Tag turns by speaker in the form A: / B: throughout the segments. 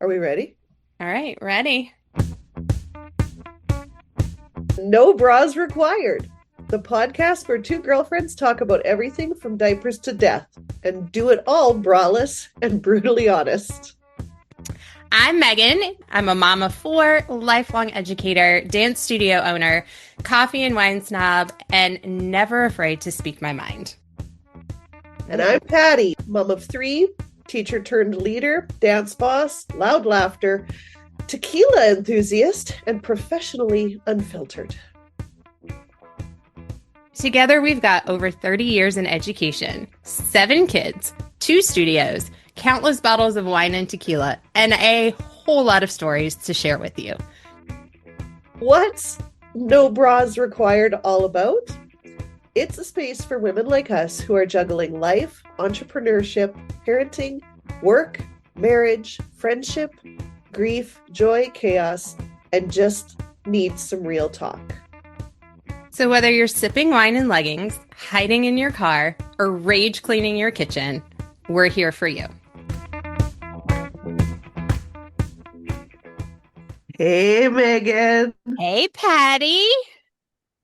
A: Are we ready?
B: All right, ready.
A: No bras required. The podcast where two girlfriends talk about everything from diapers to death and do it all braless and brutally honest.
B: I'm Megan. I'm a mom of four, lifelong educator, dance studio owner, coffee and wine snob, and never afraid to speak my mind.
A: And I'm Patty, mom of three, teacher turned leader, dance boss, loud laughter, tequila enthusiast, and professionally unfiltered.
B: Together, we've got over 30 years in education, seven kids, two studios, countless bottles of wine and tequila, and a whole lot of stories to share with you.
A: What's No Bras Required all about? It's a space for women like us who are juggling life, entrepreneurship, parenting, work, marriage, friendship, grief, joy, chaos, and just need some real talk.
B: So, whether you're sipping wine in leggings, hiding in your car, or rage cleaning your kitchen, we're here for you.
A: Hey, Megan.
B: Hey, Patty.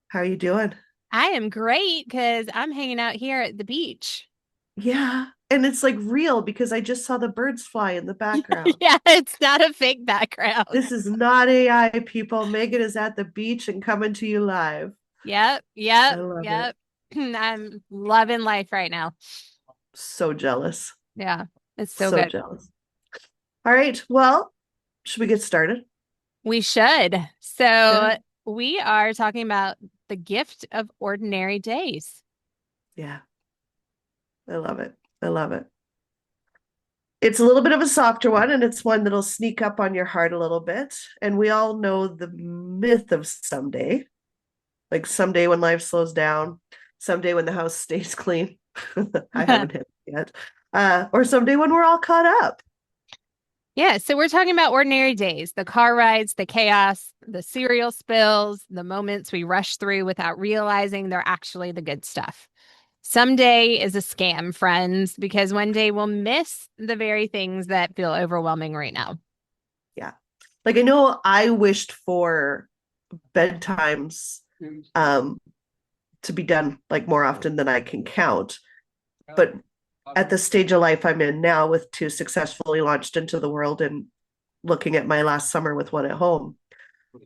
A: How are you doing?
B: I am great because I'm hanging out here at the beach.
A: Yeah. And it's like real because I just saw the birds fly in the background.
B: Yeah, it's not a fake background.
A: This is not AI, people. Megan is at the beach and coming to you live.
B: Yep,
A: I
B: yep,
A: love it.
B: yep. I'm loving life right now.
A: So jealous.
B: Yeah, it's so
A: So
B: good.
A: jealous. All right. Well, should we get started?
B: We should.
A: Yeah.
B: So, we are talking about the gift of ordinary days.
A: Yeah. I love it. I love it. It's a little bit of a softer one, and it's one that'll sneak up on your heart a little bit. And we all know the myth of someday, like someday when life slows down, someday when the house stays clean. I haven't hit it yet. Or someday when we're all caught up.
B: Yeah, so we're talking about ordinary days, the car rides, the chaos, the cereal spills, the moments we rush through without realizing they're actually the good stuff. Someday is a scam, friends, because one day we'll miss the very things that feel overwhelming right now.
A: Yeah. Like I know I wished for bedtimes um to be done like more often than I can count. But at the stage of life I'm in now with two successfully launched into the world and looking at my last summer with one at home,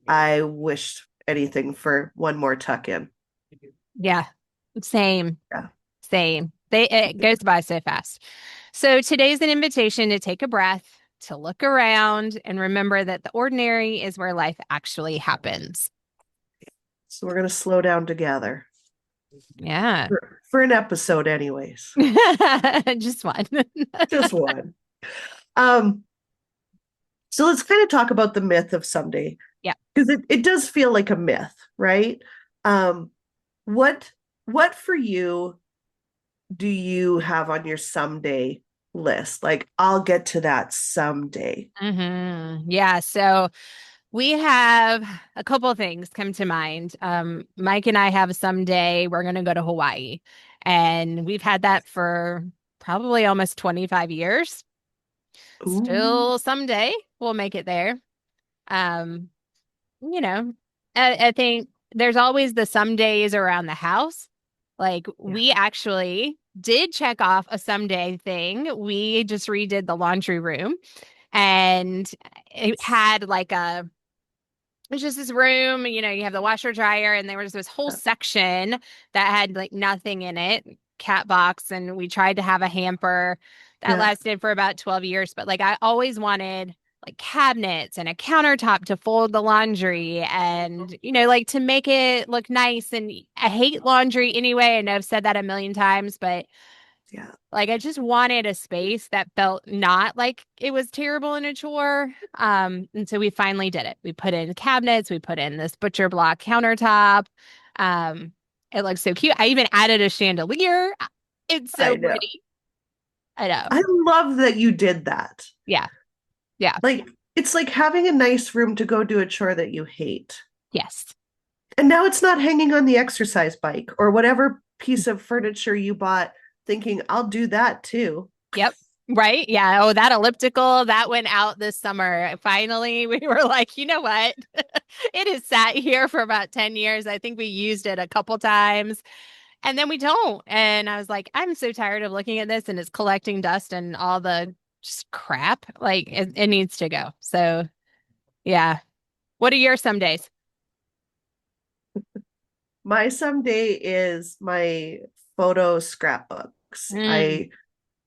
A: I wished anything for one more tuck in.
B: Yeah, same,
A: Yeah.
B: same. It goes by so fast. So today's an invitation to take a breath, to look around, and remember that the ordinary is where life actually happens.
A: So we're going to slow down together
B: Yeah.
A: for an episode, anyways.
B: Just one.
A: Just one. Um, so let's kind of talk about the myth of someday
B: Yeah.
A: because it does feel like a myth, right? Um, what what for you do you have on your someday list? Like, I'll get to that someday.
B: Yeah. So we have a couple of things come to mind. Mike and I have someday we're going to go to Hawaii, and we've had that for probably almost 25 years.
A: Ooh,
B: Still someday we'll make it there. Um, you know, I think there's always the some days around the house. Like
A: yeah.
B: we actually did check off a someday thing. We just redid the laundry room, and it had like it's just this room, you have the washer dryer, and there was this whole section that had like nothing in it, cat box, and we tried to have a hamper that
A: Yeah.
B: lasted for about 12 years. But like I always wanted like cabinets and a countertop to fold the laundry and like to make it look nice. And I hate laundry anyway. I know I've said that a million times, but
A: Yeah.
B: like I just wanted a space that felt not like it was terrible in a chore. And so we finally did it. We put in cabinets, we put in this butcher block countertop. Um, it looks so cute. I even added a chandelier. It's
A: I
B: so
A: know.
B: pretty. I know.
A: I love that you did that.
B: Yeah. Yeah.
A: Like, it's like having a nice room to go do a chore that you hate.
B: Yes.
A: And now it's not hanging on the exercise bike or whatever piece of furniture you bought thinking, I'll do that too.
B: Yep. Right? Yeah. Oh, that elliptical that went out this summer. Finally, we were like, you know what? It has sat here for about 10 years. I think we used it a couple times and then we don't. And I was like, I'm so tired of looking at this and it's collecting dust and all the just crap. Like it needs to go. So, yeah. What are your some days?
A: My someday is my photo scrapbooks.
B: Mm.
A: I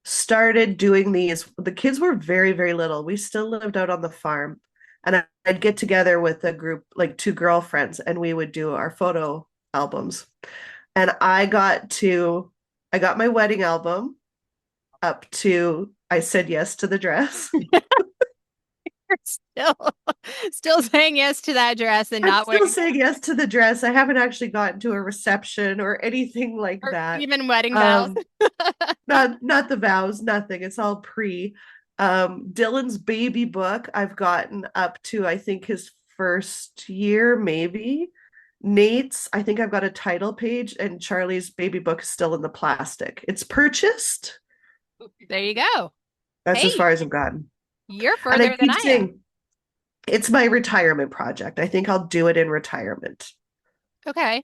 A: started doing these. The kids were very, very little. We still lived out on the farm. And I'd get together with a group, like two girlfriends, and we would do our photo albums. And I got my wedding album up to I said yes to the dress.
B: Still, still saying yes to that dress and
A: I'm
B: not
A: still
B: wearing
A: saying yes to the dress. I haven't actually gotten to a reception or anything like
B: or
A: that.
B: even wedding vows.
A: Um, not the vows, nothing. It's all pre. Dylan's baby book, I've gotten up to I think his first year, maybe. Nate's, I think I've got a title page, and Charlie's baby book is still in the plastic. It's purchased.
B: There you go.
A: That's as
B: Hey,
A: far as I've gotten.
B: you're
A: And I
B: further than
A: keep
B: I am.
A: saying it's my retirement project. I think I'll do it in retirement.
B: Okay.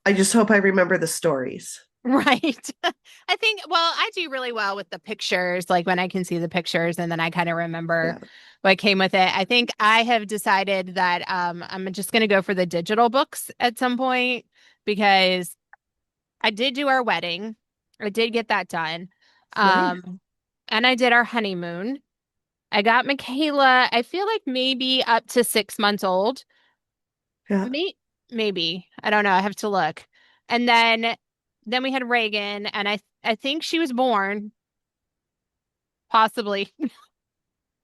A: I just hope I remember the stories.
B: Right. I think, well, I do really well with the pictures, like when I can see the pictures and then I kind of remember
A: Yeah.
B: what came with it. I think I have decided that I'm just going to go for the digital books at some point because I did do our wedding. I did get that done.
A: Nice.
B: Um, and I did our honeymoon. I got Michaela, I feel like maybe up to 6 months old.
A: Yeah.
B: May maybe. I don't know. I have to look. And then we had Reagan and I think she was born, possibly.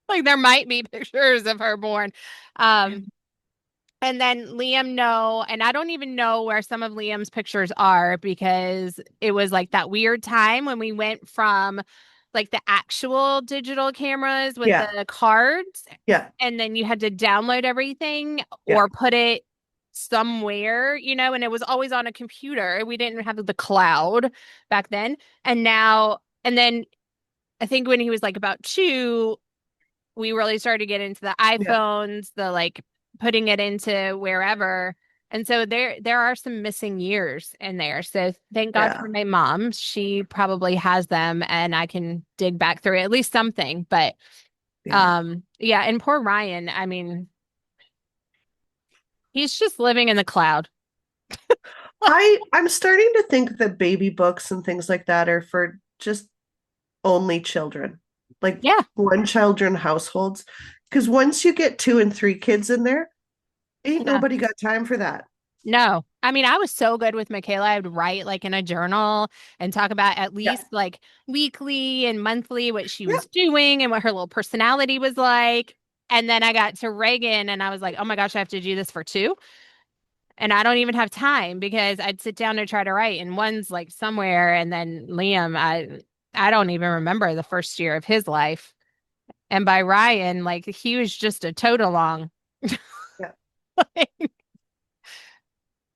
B: Like there might be pictures of her born. Um and then Liam, no, and I don't even know where some of Liam's pictures are because it was like that weird time when we went from like the actual digital cameras with
A: Yeah.
B: the cards
A: Yeah.
B: and then you had to download everything
A: Yeah.
B: or put it somewhere, and it was always on a computer. We didn't have the cloud back then. And then I think when he was like about 2, we really started to get into the
A: Yeah.
B: iPhones, the like putting it into wherever. And so there are some missing years in there. So thank God
A: Yeah.
B: for my mom. She probably has them and I can dig back through at least something. But
A: Yeah.
B: yeah, and poor Ryan, I mean, he's just living in the cloud.
A: I'm starting to think that baby books and things like that are for just only children, like
B: Yeah.
A: one children households. Because once you get two and three kids in there, ain't
B: Yeah.
A: nobody got time for that.
B: No. I mean, I was so good with Michaela. I would write like in a journal and talk about at
A: Yeah.
B: least like weekly and monthly what she
A: Yeah.
B: was doing and what her little personality was like. And then I got to Reagan and I was like, oh my gosh, I have to do this for 2. And I don't even have time because I'd sit down to try to write and one's like somewhere and then Liam, I don't even remember the first year of his life. And by Ryan, like he was just a toad along.
A: Yeah.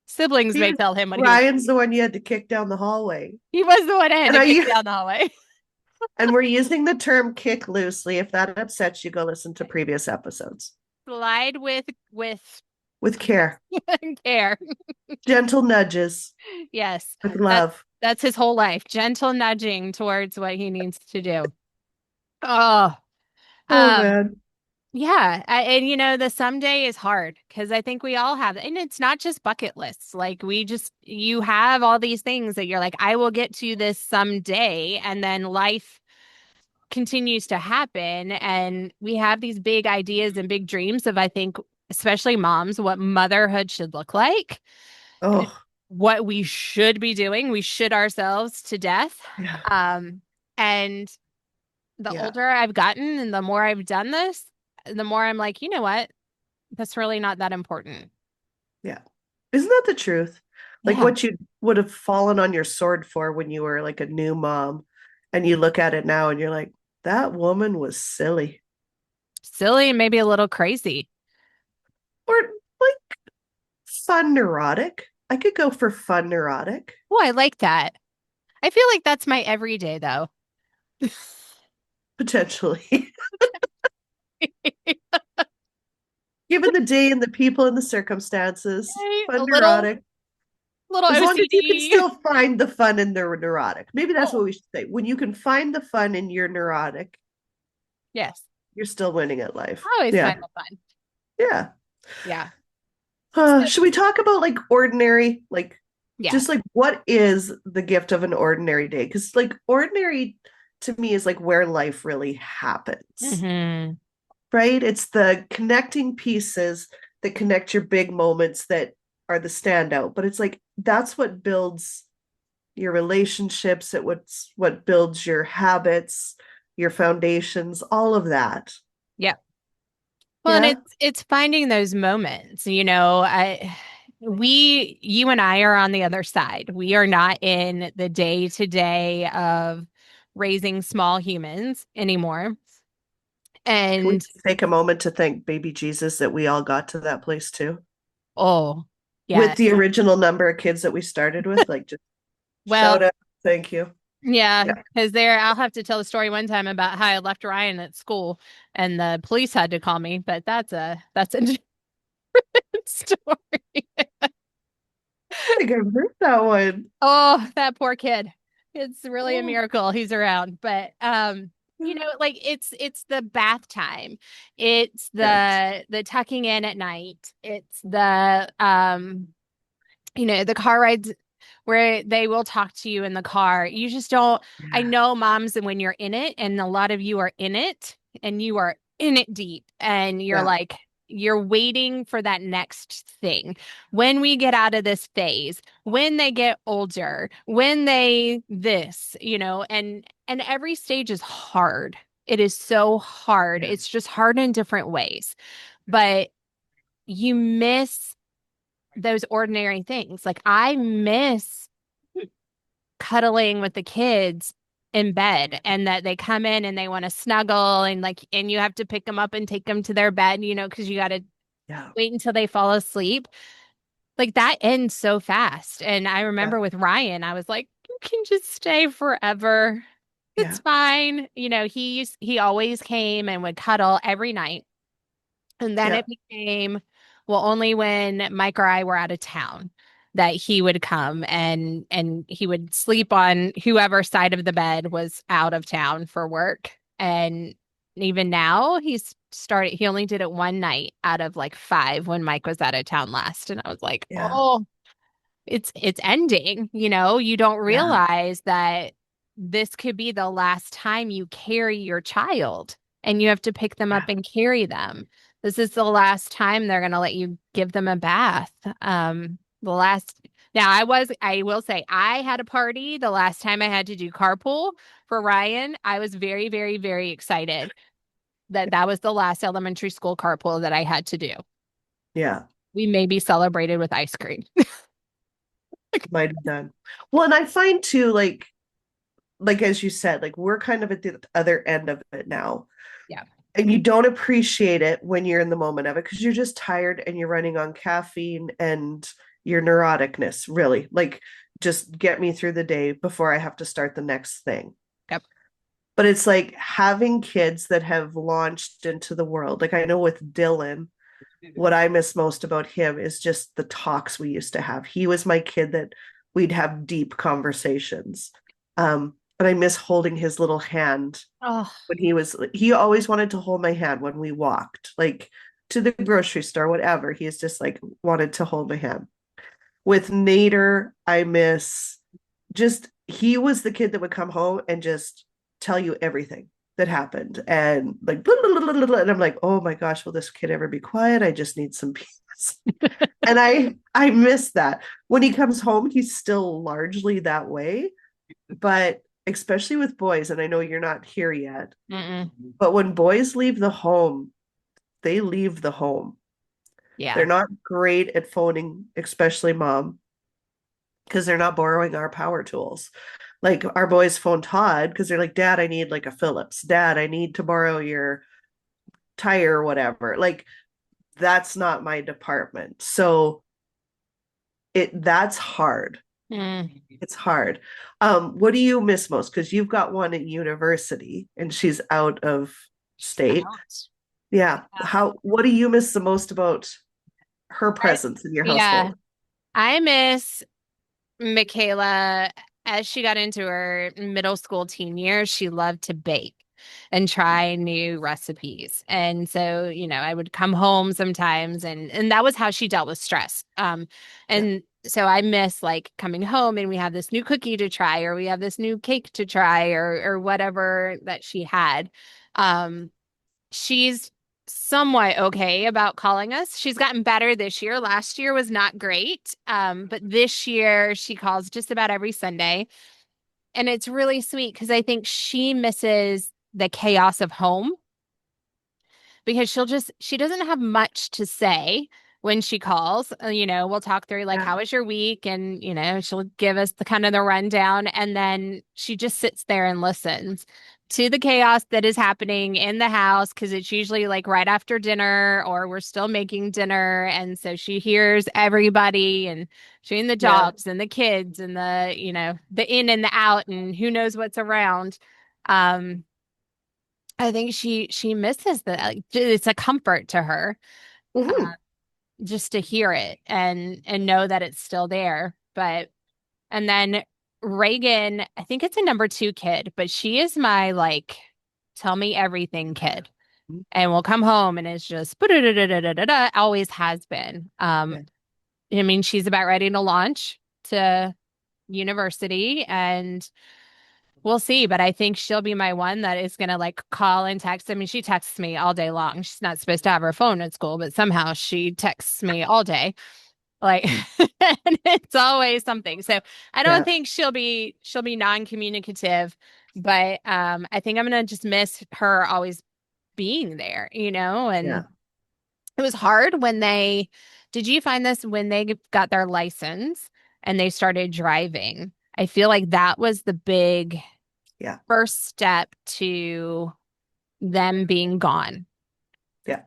B: Siblings may
A: See,
B: tell him what he was.
A: Ryan's the one you had to kick down the hallway.
B: He was the one I had
A: And
B: to
A: I
B: kick down the hallway.
A: and we're using the term kick loosely. If that upsets you, go listen to previous episodes.
B: Slide with
A: With care.
B: care.
A: Gentle nudges
B: Yes.
A: with
B: That
A: love.
B: that's his whole life. Gentle nudging towards what he needs to do. Oh,
A: Oh
B: um,
A: man.
B: yeah. And the someday is hard because I think we all have, and it's not just bucket lists. Like you have all these things that you're like, I will get to this someday, and then life continues to happen and we have these big ideas and big dreams of I think especially moms what motherhood should look like and
A: Oh
B: what we should be doing. We should ourselves to death.
A: yeah.
B: And the
A: Yeah.
B: older I've gotten and the more I've done this, the more I'm like, you know what, that's really not that important.
A: Yeah. Isn't that the truth? Like
B: Yeah.
A: what you would have fallen on your sword for when you were like a new mom, and you look at it now and you're like, that woman was silly.
B: Silly and maybe a little crazy.
A: Or like fun neurotic. I could go for fun neurotic.
B: Oh, I like that. I feel like that's my everyday though.
A: potentially. Given the day and the people and the circumstances,
B: Right?
A: fun
B: A little
A: neurotic.
B: little
A: As long as you can
B: OCD.
A: still find the fun in the neurotic. Maybe that's what
B: Oh,
A: we should say. When you can find the fun in your neurotic,
B: yes.
A: you're still winning at life.
B: I always
A: Yeah.
B: find it fun.
A: Yeah.
B: Yeah. So,
A: Should we talk about like ordinary, like
B: yeah.
A: just like what is the gift of an ordinary day? Because like ordinary to me is like where life really happens,
B: Hmm.
A: right? It's the connecting pieces that connect your big moments that are the standout. But it's like that's what builds your relationships, what's what builds your habits, your foundations, all of that.
B: Yeah. Well, and
A: Yeah.
B: it's finding those moments, you and I are on the other side. We are not in the day to day of raising small humans anymore.
A: Can we
B: And
A: take a moment to thank baby Jesus that we all got to that place too?
B: oh,
A: With
B: yes.
A: the original number of kids that we started with, like just
B: Well,
A: shout out, thank you.
B: yeah,
A: Yeah.
B: because I'll have to tell the story one time about how I left Ryan at school and the police had to call me, but that's a different story.
A: I think I've heard that one.
B: Oh, that poor kid. It's really a miracle he's around. But like it's the bath time. It's
A: Yes.
B: the tucking in at night. It's the car rides where they will talk to you in the car. You just don't, I
A: Yeah.
B: know moms, and when you're in it, and a lot of you are in it, and you are in it deep, and you're
A: Yeah.
B: like, you're waiting for that next thing. When we get out of this phase, when they get older, when they this, and every stage is hard. It is so hard.
A: Yeah.
B: It's just hard in different ways. But you miss those ordinary things. Like I miss cuddling with the kids in bed and that they come in and they want to snuggle and you have to pick them up and take them to their bed, because you got to
A: Yeah.
B: wait until they fall asleep. Like that ends so fast. And I
A: Yeah.
B: remember with Ryan, I was like, you can just stay forever. It's
A: Yeah.
B: fine. He always came and would cuddle every night. And then
A: Yeah.
B: it became, well, only when Mike or I were out of town that he would come and he would sleep on whoever side of the bed was out of town for work. And even now he only did it one night out of like five when Mike was out of town last. And I was like,
A: Yeah.
B: oh, it's ending, you don't
A: Yeah.
B: realize that this could be the last time you carry your child and you have to pick them up
A: Yeah.
B: and carry them. This is the last time they're going to let you give them a bath. The last Now I will say I had a party the last time I had to do carpool for Ryan. I was very, very, very excited that that was the last elementary school carpool that I had to do.
A: Yeah.
B: We maybe celebrated with ice cream.
A: Might have done. Well, and I find too, like as you said, like we're kind of at the other end of it now.
B: Yeah.
A: And you don't appreciate it when you're in the moment of it because you're just tired and you're running on caffeine and your neuroticness, really. Like, just get me through the day before I have to start the next thing.
B: Yep.
A: But it's like having kids that have launched into the world. Like, I know with Dylan, what I miss most about him is just the talks we used to have. He was my kid that we'd have deep conversations. And I miss holding his little hand
B: Oh,
A: when he always wanted to hold my hand when we walked, like to the grocery store, whatever. He's just like wanted to hold my hand. With Nader, I miss just he was the kid that would come home and just tell you everything that happened and like blah, blah, blah, blah, blah. And I'm like, oh my gosh, will this kid ever be quiet? I just need some peace. And I miss that. When he comes home, he's still largely that way, but especially with boys, and I know you're not here yet,
B: mm-mm.
A: but when boys leave the home, they leave the home. They're
B: Yeah.
A: not great at phoning, especially mom, because they're not borrowing our power tools. Like our boys phone Todd because they're like, Dad, I need like a Phillips. Dad, I need to borrow your tire or whatever. Like that's not my department. So that's hard.
B: Mm.
A: It's hard. What do you miss most? Because you've got one at university and she's out of
B: She's
A: state.
B: out.
A: Yeah. What do you miss the most about her
B: I,
A: presence in your
B: yeah,
A: household?
B: I miss Michaela, as she got into her middle school teen years, she loved to bake and try new recipes. And so, I would come home sometimes and that was how she dealt with stress.
A: Yeah.
B: And so I miss like coming home and we have this new cookie to try or we have this new cake to try or whatever that she had. She's somewhat okay about calling us. She's gotten better this year. Last year was not great. But this year she calls just about every Sunday. And it's really sweet because I think she misses the chaos of home because she doesn't have much to say when she calls. We'll talk through like,
A: Yeah.
B: how was your week? And, she'll give us the kind of the rundown. And then she just sits there and listens to the chaos that is happening in the house because it's usually like right after dinner or we're still making dinner. And so she hears everybody and showing the
A: Yeah.
B: dogs and the kids and the in and the out and who knows what's around. Um, I think she misses that. Like, it's a comfort to her, uh,
A: Hmm.
B: just to hear it and know that it's still there. But and then Reagan, I think it's a number two kid, but she is my like tell me everything kid. And will come home and it's just always has been.
A: Yeah.
B: I mean, she's about ready to launch to university and we'll see, but I think she'll be my one that is going to like call and text. I mean, she texts me all day long. She's not supposed to have her phone at school, but somehow she texts me all day. Like and it's always something. So I don't
A: Yeah.
B: think she'll be non-communicative, but I think I'm going to just miss her always being there, and
A: Yeah.
B: it was hard when they did you find this when they got their license and they started driving? I feel like that was the big
A: Yeah.
B: first step to them being gone.
A: Yeah.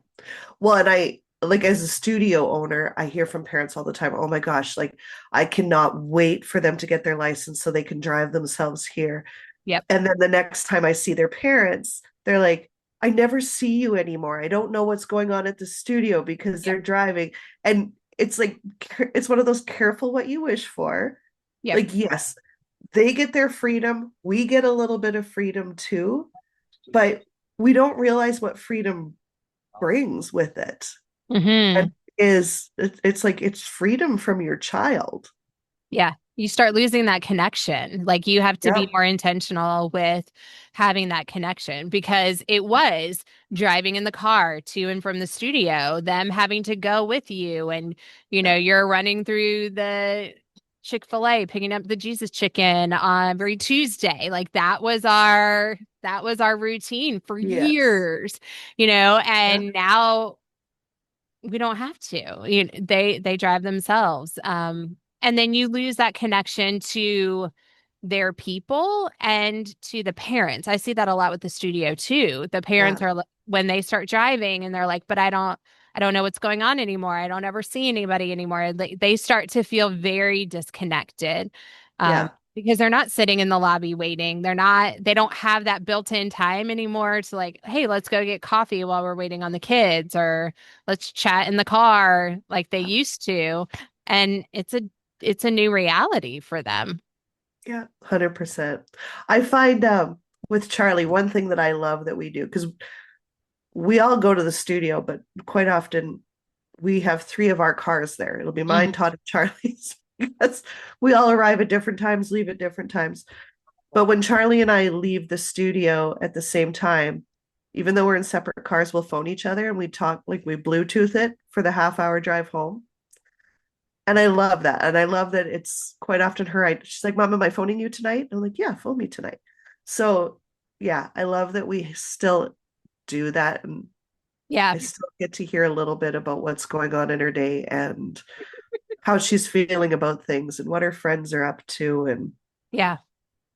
A: Well, and I like as a studio owner, I hear from parents all the time, oh my gosh, like I cannot wait for them to get their license so they can drive themselves here.
B: Yep.
A: And then the next time I see their parents, they're like, I never see you anymore. I don't know what's going on at the studio because
B: Yep.
A: they're driving. And it's like, it's one of those careful what you wish for.
B: Yep.
A: Like, yes, they get their freedom. We get a little bit of freedom too, but we don't realize what freedom brings with it. And
B: Hmm.
A: it's like it's freedom from your child.
B: Yeah. You start losing that connection. Like you have to be
A: Yep.
B: more intentional with having that connection because it was driving in the car to and from the studio, them having to go with you. And, you're running through the Chick-fil-A, picking up the Jesus chicken on every Tuesday. Like that was our routine for
A: Yes.
B: years,
A: Yeah.
B: and now we don't have to. They drive themselves. And then you lose that connection to their people and to the parents. I see that a lot with the studio too. The parents
A: Yeah.
B: are when they start driving and they're like, "But I don't know what's going on anymore. I don't ever see anybody anymore." They start to feel very disconnected.
A: Yeah.
B: Because they're not sitting in the lobby waiting. They don't have that built-in time anymore to like, hey, let's go get coffee while we're waiting on the kids, or let's chat in the car like they used to. And it's a new reality for them.
A: Yeah. 100%. I find with Charlie, one thing that I love that we do, because we all go to the studio, but quite often we have three of our cars there. It'll be mine,
B: Mhm.
A: Todd, and Charlie's because we all arrive at different times, leave at different times. But when Charlie and I leave the studio at the same time, even though we're in separate cars, we'll phone each other and we talk like we Bluetooth it for the half-hour drive home. And I love that. And I love that it's quite often she's like, Mom, am I phoning you tonight? And I'm like, yeah, phone me tonight. So yeah, I love that we still do that. And
B: Yeah.
A: I still get to hear a little bit about what's going on in her day and how she's feeling about things and what her friends are up to. And
B: Yeah.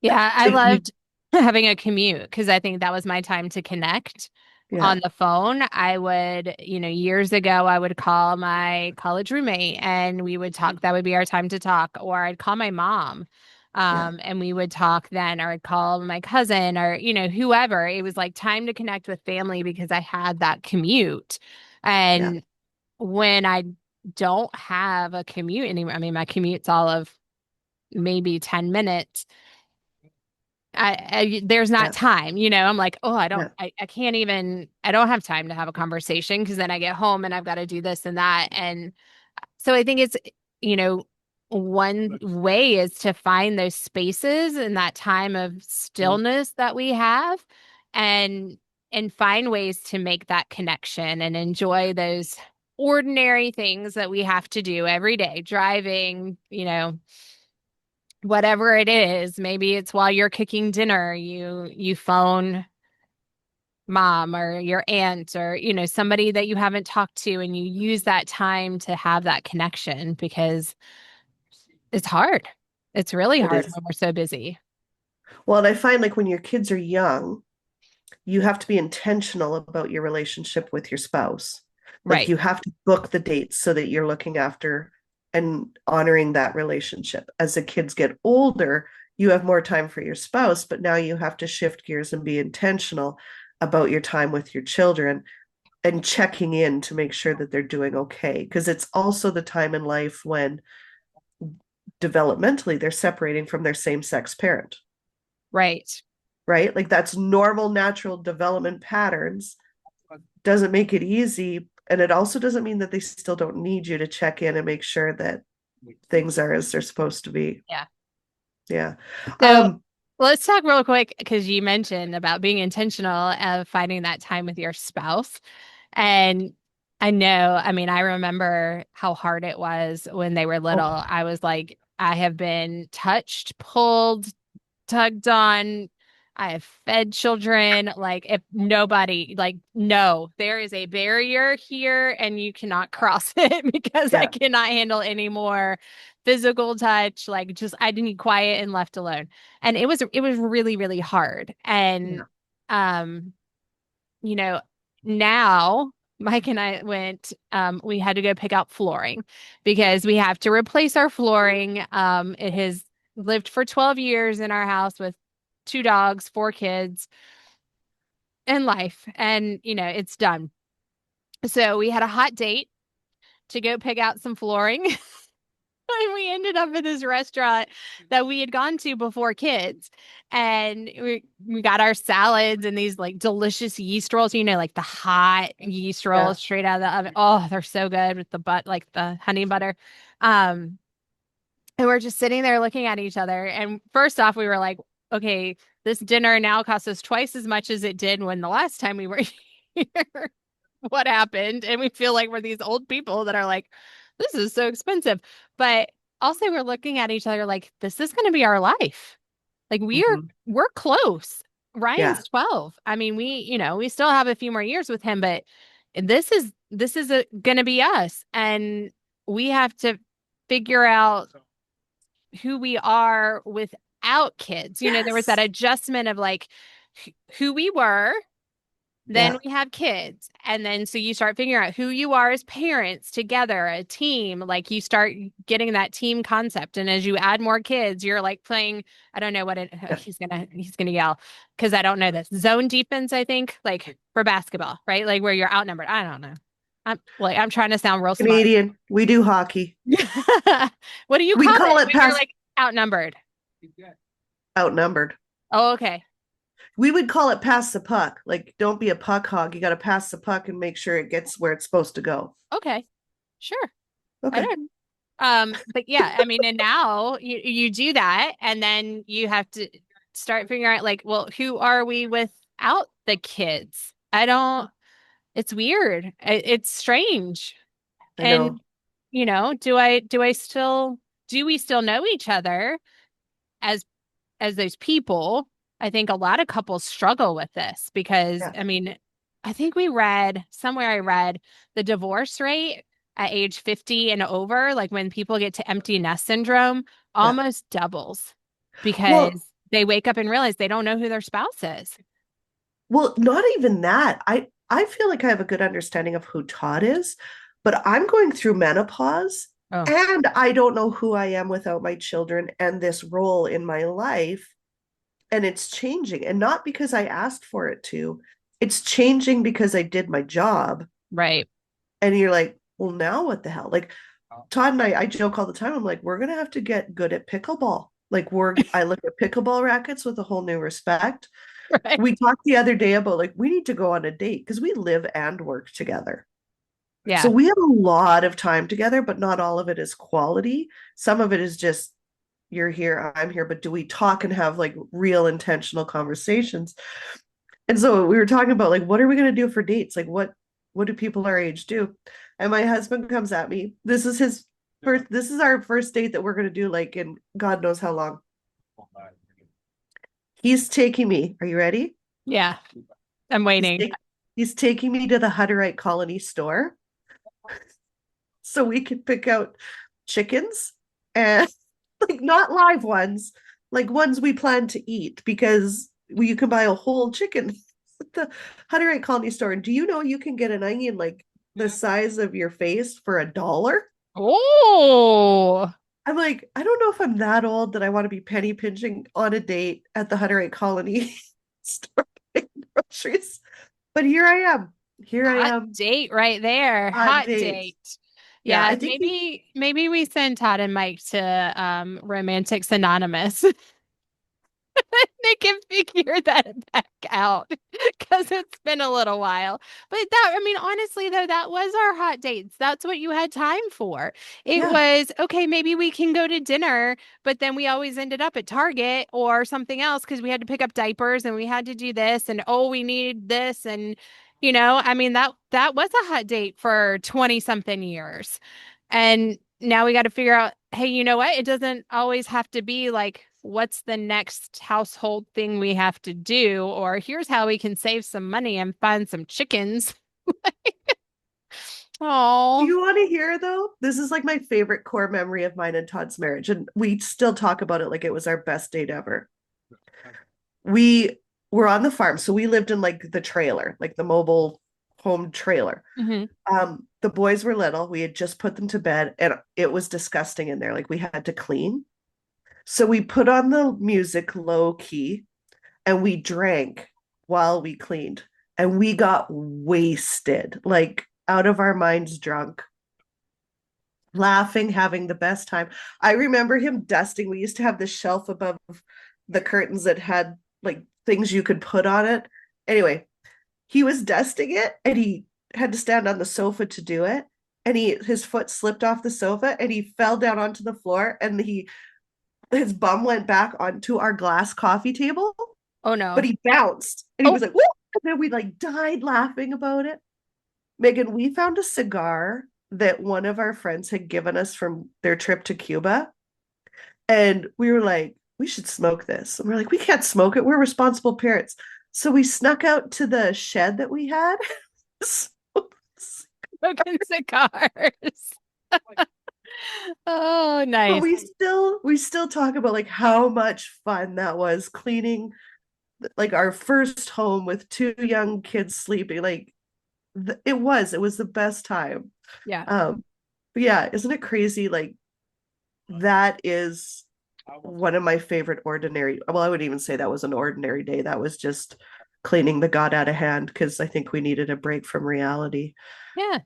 B: Yeah. I
A: like,
B: loved having a commute because I think that was my time to connect.
A: Yeah.
B: on the phone. I would, years ago, I would call my college roommate and we would talk. That would be our time to talk. Or I'd call my mom,
A: Yeah.
B: and we would talk then, or I'd call my cousin or, whoever. It was like time to connect with family because I had that commute.
A: Yeah.
B: And when I don't have a commute anymore, I mean, my commute's all of maybe 10 minutes. There's not
A: Yeah.
B: time, I'm like, oh,
A: Yeah.
B: I can't even, I don't have time to have a conversation because then I get home and I've got to do this and that. And so I think it's, you know, one way is to find those spaces in that time of stillness that we have and find ways to make that connection and enjoy those ordinary things that we have to do every day, driving, whatever it is. Maybe it's while you're cooking dinner, you phone mom or your aunt or somebody that you haven't talked to, and you use that time to have that connection because it's hard. It's really
A: It
B: hard
A: is.
B: when we're so busy.
A: Well, and I find like when your kids are young, you have to be intentional about your relationship with your spouse. Like
B: Right.
A: you have to book the dates so that you're looking after and honoring that relationship. As the kids get older, you have more time for your spouse, but now you have to shift gears and be intentional about your time with your children and checking in to make sure that they're doing okay. Because it's also the time in life when developmentally they're separating from their same sex parent,
B: Right.
A: right? Like that's normal, natural development patterns. Doesn't make it easy. And it also doesn't mean that they still don't need you to check in and make sure that things are as they're supposed to be.
B: Yeah.
A: Yeah.
B: So
A: Um,
B: let's talk real quick because you mentioned about being intentional of finding that time with your spouse. And I know, I mean, I remember how hard it was when they were little.
A: oh,
B: I was like, I have been touched, pulled, tugged on. I have fed children. Like, if nobody, like, no, there is a barrier here and you cannot cross it because I
A: yeah.
B: cannot handle any more physical touch. Like, just, I need quiet and left alone. And it was really, really hard. And,
A: Yeah.
B: um, you know, now Mike and I went, we had to go pick out flooring because we have to replace our flooring. It has lived for 12 years in our house with two dogs, four kids, and life. And, it's done. So we had a hot date to go pick out some flooring. And we ended up at this restaurant that we had gone to before kids. And we got our salads and these like delicious yeast rolls, like the hot yeast
A: Yeah.
B: rolls straight out of the oven. Oh, they're so good with the like the honey butter. Um, and we're just sitting there looking at each other. And first off, we were like, okay, this dinner now costs us twice as much as it did when the last time we were here. What happened? And we feel like we're these old people that are like, this is so expensive. But also we're looking at each other like, this is going to be our life. Like
A: Mhm.
B: we're close.
A: Yeah.
B: Ryan's 12. I mean, we still have a few more years with him, but this is going to be us. And we have to figure out who we are without kids. There was that
A: Yes.
B: adjustment of like who we were, then
A: Yeah.
B: we have kids. And then so you start figuring out who you are as parents together, a team. Like you start getting that team concept. And as you add more kids, you're like playing, I don't know what it
A: Yeah.
B: he's gonna yell because I don't know this. Zone defense, I think, like for basketball, right? Like where you're outnumbered. I don't know. I'm trying to sound real smart.
A: Canadian. We do hockey.
B: What do you
A: We
B: call
A: call
B: it
A: it
B: when you're
A: pass
B: like outnumbered?
A: outnumbered.
B: Oh, okay.
A: We would call it pass the puck. Like, don't be a puck hog. You got to pass the puck and make sure it gets where it's supposed to go.
B: Okay. Sure. I
A: Okay.
B: don't. But yeah, I mean, and now you do that, and then you have to start figuring out like, well, who are we without the kids? I don't. It's weird. It's strange.
A: I
B: And
A: know.
B: do we still know each other as those people? I think a lot of couples struggle with this because,
A: Yeah.
B: I mean, I think I read the divorce rate at age 50 and over, like when people get to empty nest syndrome,
A: Yeah.
B: almost doubles
A: Well,
B: because they wake up and realize they don't know who their spouse is.
A: not even that. I feel like I have a good understanding of who Todd is, but I'm going through menopause
B: Oh,
A: and I don't know who I am without my children and this role in my life. And it's changing. And not because I asked for it to, it's changing because I did my job.
B: right.
A: And you're like, well, now what the hell? Like Todd and I joke all the time. I'm like, we're gonna have to get good at pickleball. Like I look at pickleball rackets with a whole new respect.
B: Right.
A: We talked the other day about like we need to go on a date because we live and work together. So
B: Yeah.
A: we have a lot of time together, but not all of it is quality. Some of it is just you're here, I'm here, but do we talk and have like real intentional conversations? And so we were talking about like what are we going to do for dates? Like what do people our age do? And my husband comes at me. This is our first date that we're going to do like in God knows how long. He's taking me. Are you ready?
B: Yeah. I'm
A: He's
B: waiting.
A: taking he's taking me to the Hutterite Colony store so we can pick out chickens and like not live ones, like ones we plan to eat because you can buy a whole chicken at the Hutterite Colony store. And do you know you can get an onion like the size of your face for $1?
B: Oh,
A: I'm like, I don't know if I'm that old that I want to be penny pinching on a date at the Hutterite Colony store buying groceries. But here I am. Here I
B: hot
A: am
B: date right there.
A: on
B: Hot
A: dates.
B: date.
A: Yeah,
B: Yeah,
A: I think he
B: maybe we send Todd and Mike to Romantics Anonymous. They can figure that back out because it's been a little while. But I mean, honestly, though, that was our hot dates. That's what you had time for. It
A: yeah,
B: was, okay, maybe we can go to dinner, but then we always ended up at Target or something else because we had to pick up diapers and we had to do this and oh, we need this. And, I mean, that was a hot date for 20 something years. And now we got to figure out, hey, you know what? It doesn't always have to be like, what's the next household thing we have to do? Or here's how we can save some money and find some chickens.
A: do
B: Oh,
A: you want to hear though? This is like my favorite core memory of mine and Todd's marriage, and we still talk about it like it was our best date ever. We were on the farm, so we lived in like the trailer, like the mobile home trailer.
B: hmm.
A: The boys were little. We had just put them to bed, and it was disgusting in there. Like we had to clean. So we put on the music low key, and we drank while we cleaned, and we got wasted, like out of our minds drunk laughing, having the best time. I remember him dusting. We used to have this shelf above the curtains that had like things you could put on it. Anyway, he was dusting it and he had to stand on the sofa to do it. And his foot slipped off the sofa and he fell down onto the floor and his bum went back onto our glass coffee table,
B: Oh
A: but
B: no.
A: he bounced and he
B: Oh,
A: was like, whoa! And then we like died laughing about it. Megan, we found a cigar that one of our friends had given us from their trip to Cuba. And we were like, we should smoke this. And we're like, we can't smoke it. We're responsible parents. So we snuck out to the shed that we had.
B: broken cigars. Oh,
A: But
B: nice.
A: we still talk about like how much fun that was cleaning like our first home with two young kids sleeping. Like it was the best time.
B: Yeah.
A: Um, but yeah, isn't it crazy? Like that is one of my favorite ordinary. Well, I would even say that was an ordinary day. That was just cleaning the god out of hand because I think we needed a break from reality.
B: Yeah.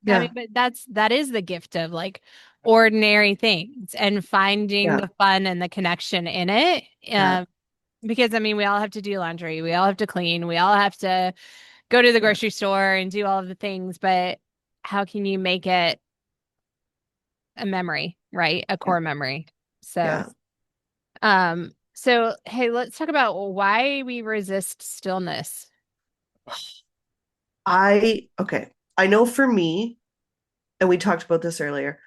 B: I mean,
A: Yeah,
B: but that is the gift of like ordinary things and finding
A: yeah,
B: the fun and the connection in it.
A: yeah,
B: Because I mean, we all have to do laundry, we all have to clean, we all have to go to the
A: yeah,
B: grocery store and do all of the things, but how can you make it a memory, right? A
A: yeah,
B: core memory. So,
A: yeah.
B: so hey, let's talk about why we resist stillness.
A: Okay. I know for me, and we talked about this earlier,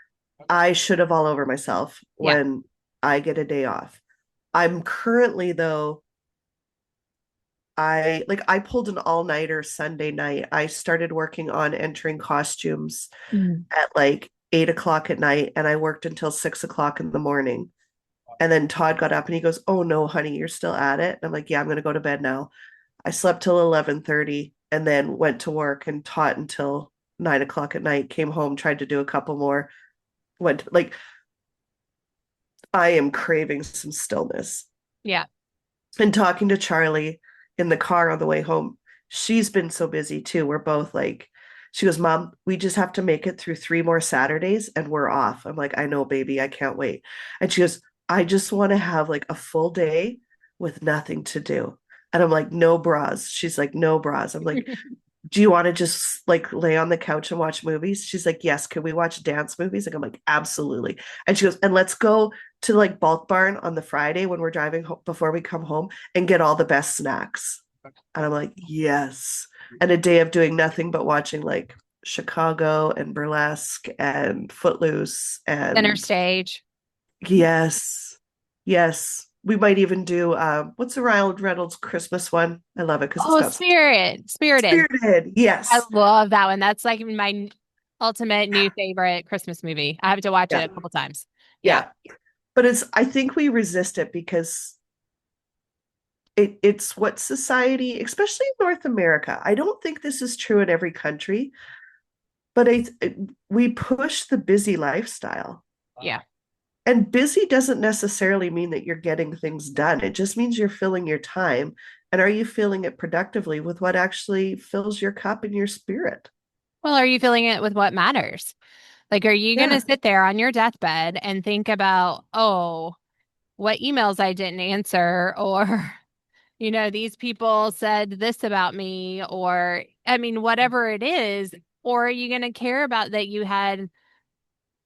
A: I should have all over myself
B: Yeah.
A: when I get a day off. I'm currently though, I pulled an all-nighter Sunday night. I started working on entering costumes
B: Mm.
A: at like 8 o'clock at night, and I worked until 6 o'clock in the morning. And then Todd got up and he goes, "Oh no, honey, you're still at it." And I'm like, "Yeah, I'm gonna go to bed now." I slept till 11:30. and then went to work and taught until 9 o'clock at night, came home, tried to do a couple more, went like I am craving some stillness.
B: Yeah.
A: And talking to Charlie in the car on the way home, she's been so busy too. We're both like, she goes, Mom, we just have to make it through 3 more Saturdays and we're off. I'm like, I know, baby, I can't wait. And she goes, I just want to have like a full day with nothing to do. And I'm like, no bras. She's like, no bras. I'm like, do you want to just like lay on the couch and watch movies? She's like, yes. Can we watch dance movies? Like, I'm like, absolutely. And she goes, and let's go to like Bulk Barn on the Friday when we're driving before we come home and get all the best snacks. And I'm like, yes. And a day of doing nothing but watching like Chicago and Burlesque and Footloose
B: Center
A: and
B: stage.
A: yes, yes. We might even do what's the Ryan Reynolds Christmas one? I love it because it's
B: Oh,
A: got
B: Spirited.
A: Spirited.
B: I
A: Yes.
B: love that one. That's like my ultimate new favorite Christmas movie. I have to watch it
A: Yeah.
B: a couple times. Yeah.
A: Yeah. But it's I think we resist it because it's what society, especially in North America. I don't think this is true in every country, but we push the busy lifestyle.
B: Yeah.
A: And busy doesn't necessarily mean that you're getting things done. It just means you're filling your time. And are you filling it productively with what actually fills your cup and your spirit?
B: Well, are you filling it with what matters? Like, are you going to
A: Yeah.
B: sit there on your deathbed and think about, oh, what emails I didn't answer, or, these people said this about me, or, I mean, whatever it is, or are you going to care about that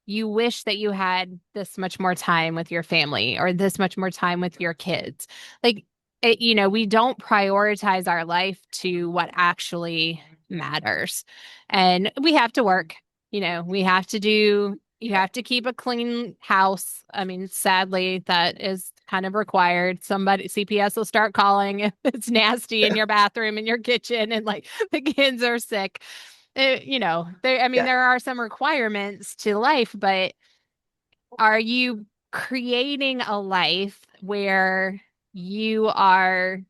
B: you wish that you had this much more time with your family or this much more time with your kids? Like, we don't prioritize our life to what actually matters. And we have to work, you have to keep a clean house. I mean, sadly, that is kind of required. Somebody, CPS will start calling if it's nasty in your bathroom, in your kitchen, and like the kids are sick. I mean,
A: Yeah.
B: there are some requirements to life, but are you creating a life where you are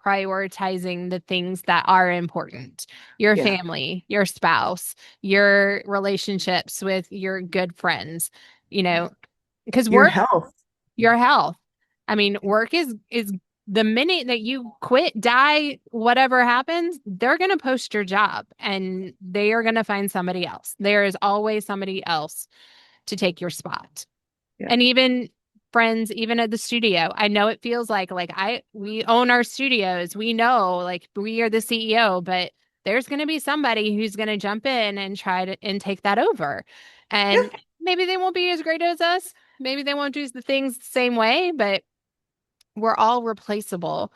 B: prioritizing the things that are important? Your
A: Yeah.
B: family, your spouse, your relationships with your good friends, you know, because
A: Your
B: work,
A: health.
B: your health. I mean, work is the minute that you quit, die, whatever happens, they're going to post your job and they are going to find somebody else. There is always somebody else to take your spot.
A: Yeah.
B: And even friends, even at the studio, I know it feels like we own our studios. We know like we are the CEO, but there's going to be somebody who's going to jump in and try to and take that over.
A: Yeah.
B: And maybe they won't be as great as us. Maybe they won't do the things the same way, but we're all replaceable.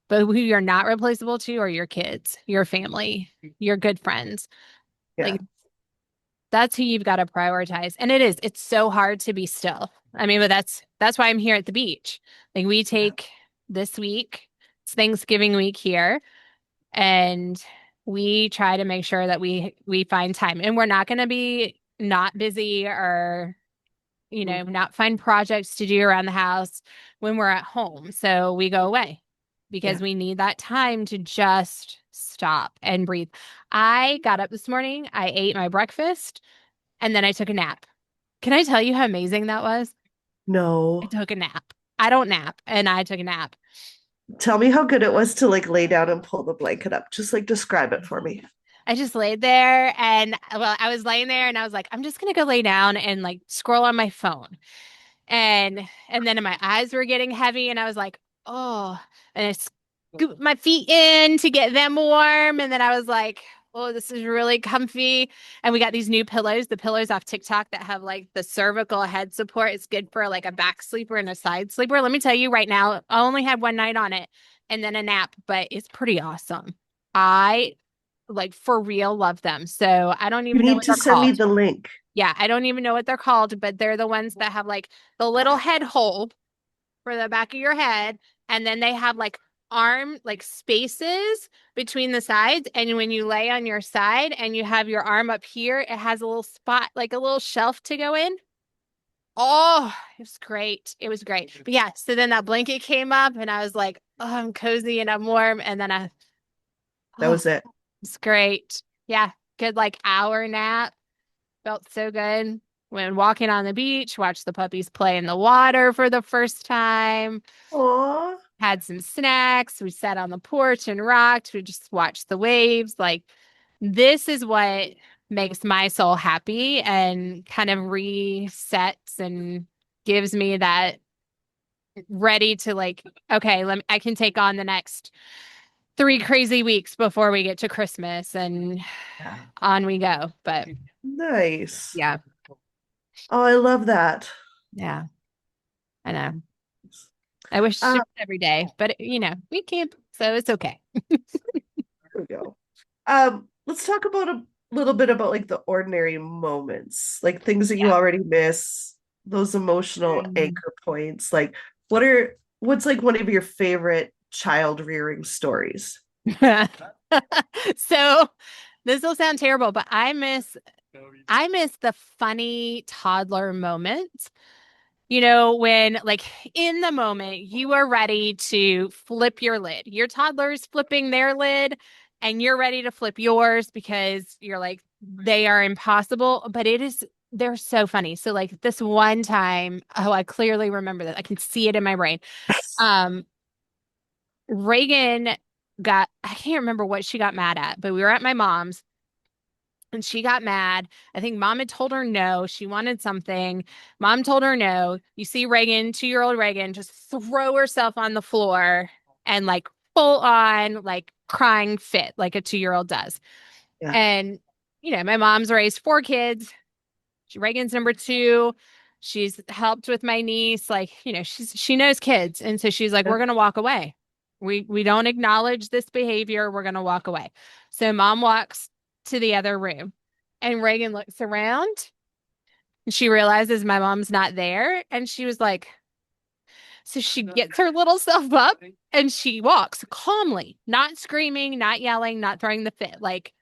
B: But who you're not replaceable to are your kids, your family, your good friends.
A: Yeah.
B: Like that's who you've got to prioritize. And it's so hard to be still. I mean, but that's why I'm here at the beach. Like we take this week, it's Thanksgiving week here, and we try to make sure that we find time. And we're not going to be not busy or not find projects to do around the house when we're at home. So we go away because
A: Yeah.
B: we need that time to just stop and breathe. I got up this morning, I ate my breakfast, and then I took a nap. Can I tell you how amazing that was? I
A: No.
B: took a nap. I don't nap, and I took a nap.
A: Tell me how good it was to like lay down and pull the blanket up. Just like describe it for me.
B: I just laid there and well, I was laying there and I was like, I'm just gonna go lay down and like scroll on my phone. And then my eyes were getting heavy and I was like, oh, and I scooped my feet in to get them warm. And then I was like, oh, this is really comfy. And we got these new pillows, the pillows off TikTok that have like the cervical head support. It's good for like a back sleeper and a side sleeper. Let me tell you right now, I only had one night on it and then a nap, but it's pretty awesome. I like for real love them. So I don't
A: You
B: even know
A: need
B: what
A: to
B: they're
A: send me
B: called.
A: the link.
B: Yeah, I don't even know what they're called, but they're the ones that have like the little head hole for the back of your head. And then they have like arm, like spaces between the sides. And when you lay on your side and you have your arm up here, it has a little spot, like a little shelf to go in. Oh, it was great. It was great. But yeah, so then that blanket came up and I was like, oh, I'm cozy and I'm warm. And then
A: That
B: oh,
A: was it.
B: It's great. Yeah. Good like hour nap. Felt so good. When walking on the beach, watched the puppies play in the water for the first time.
A: Aw.
B: Had some snacks. We sat on the porch and rocked. We just watched the waves. Like, this is what makes my soul happy and kind of resets and gives me that ready to like, okay, I can take on the next 3 crazy weeks before we get to Christmas and
A: Yeah.
B: on we go. But
A: Nice.
B: yeah,
A: Oh, I love that.
B: yeah, I know. I wish it
A: Uh,
B: was every day, but we can't, so it's okay.
A: here we go. Let's talk about a little bit about like the ordinary moments, like things that you
B: Yeah.
A: already miss, those emotional anchor points. Like, what's like one of your favorite child rearing stories?
B: So this will sound terrible, but I miss the funny toddler moments. When like in the moment you are ready to flip your lid. Your toddler's flipping their lid and you're ready to flip yours because you're like they are impossible, but they're so funny. So like this one time, oh, I clearly remember that. I can see it in my brain. Um Reagan I can't remember what she got mad at, but we were at my mom's and she got mad. I think mom had told her no. She wanted something. Mom told her no. You see Reagan, 2-year-old Reagan, just throw herself on the floor and like full on like crying fit like a 2-year-old does.
A: Yeah.
B: And, my mom's raised 4 kids. Reagan's number 2. She's helped with my niece. Like, she knows kids. And so she's like,
A: Yeah.
B: we're gonna walk away. We don't acknowledge this behavior. We're gonna walk away. So mom walks to the other room and Reagan looks around and she realizes my mom's not there. And she was like, so she gets her little self up and she walks calmly, not screaming, not yelling, not throwing the fit, like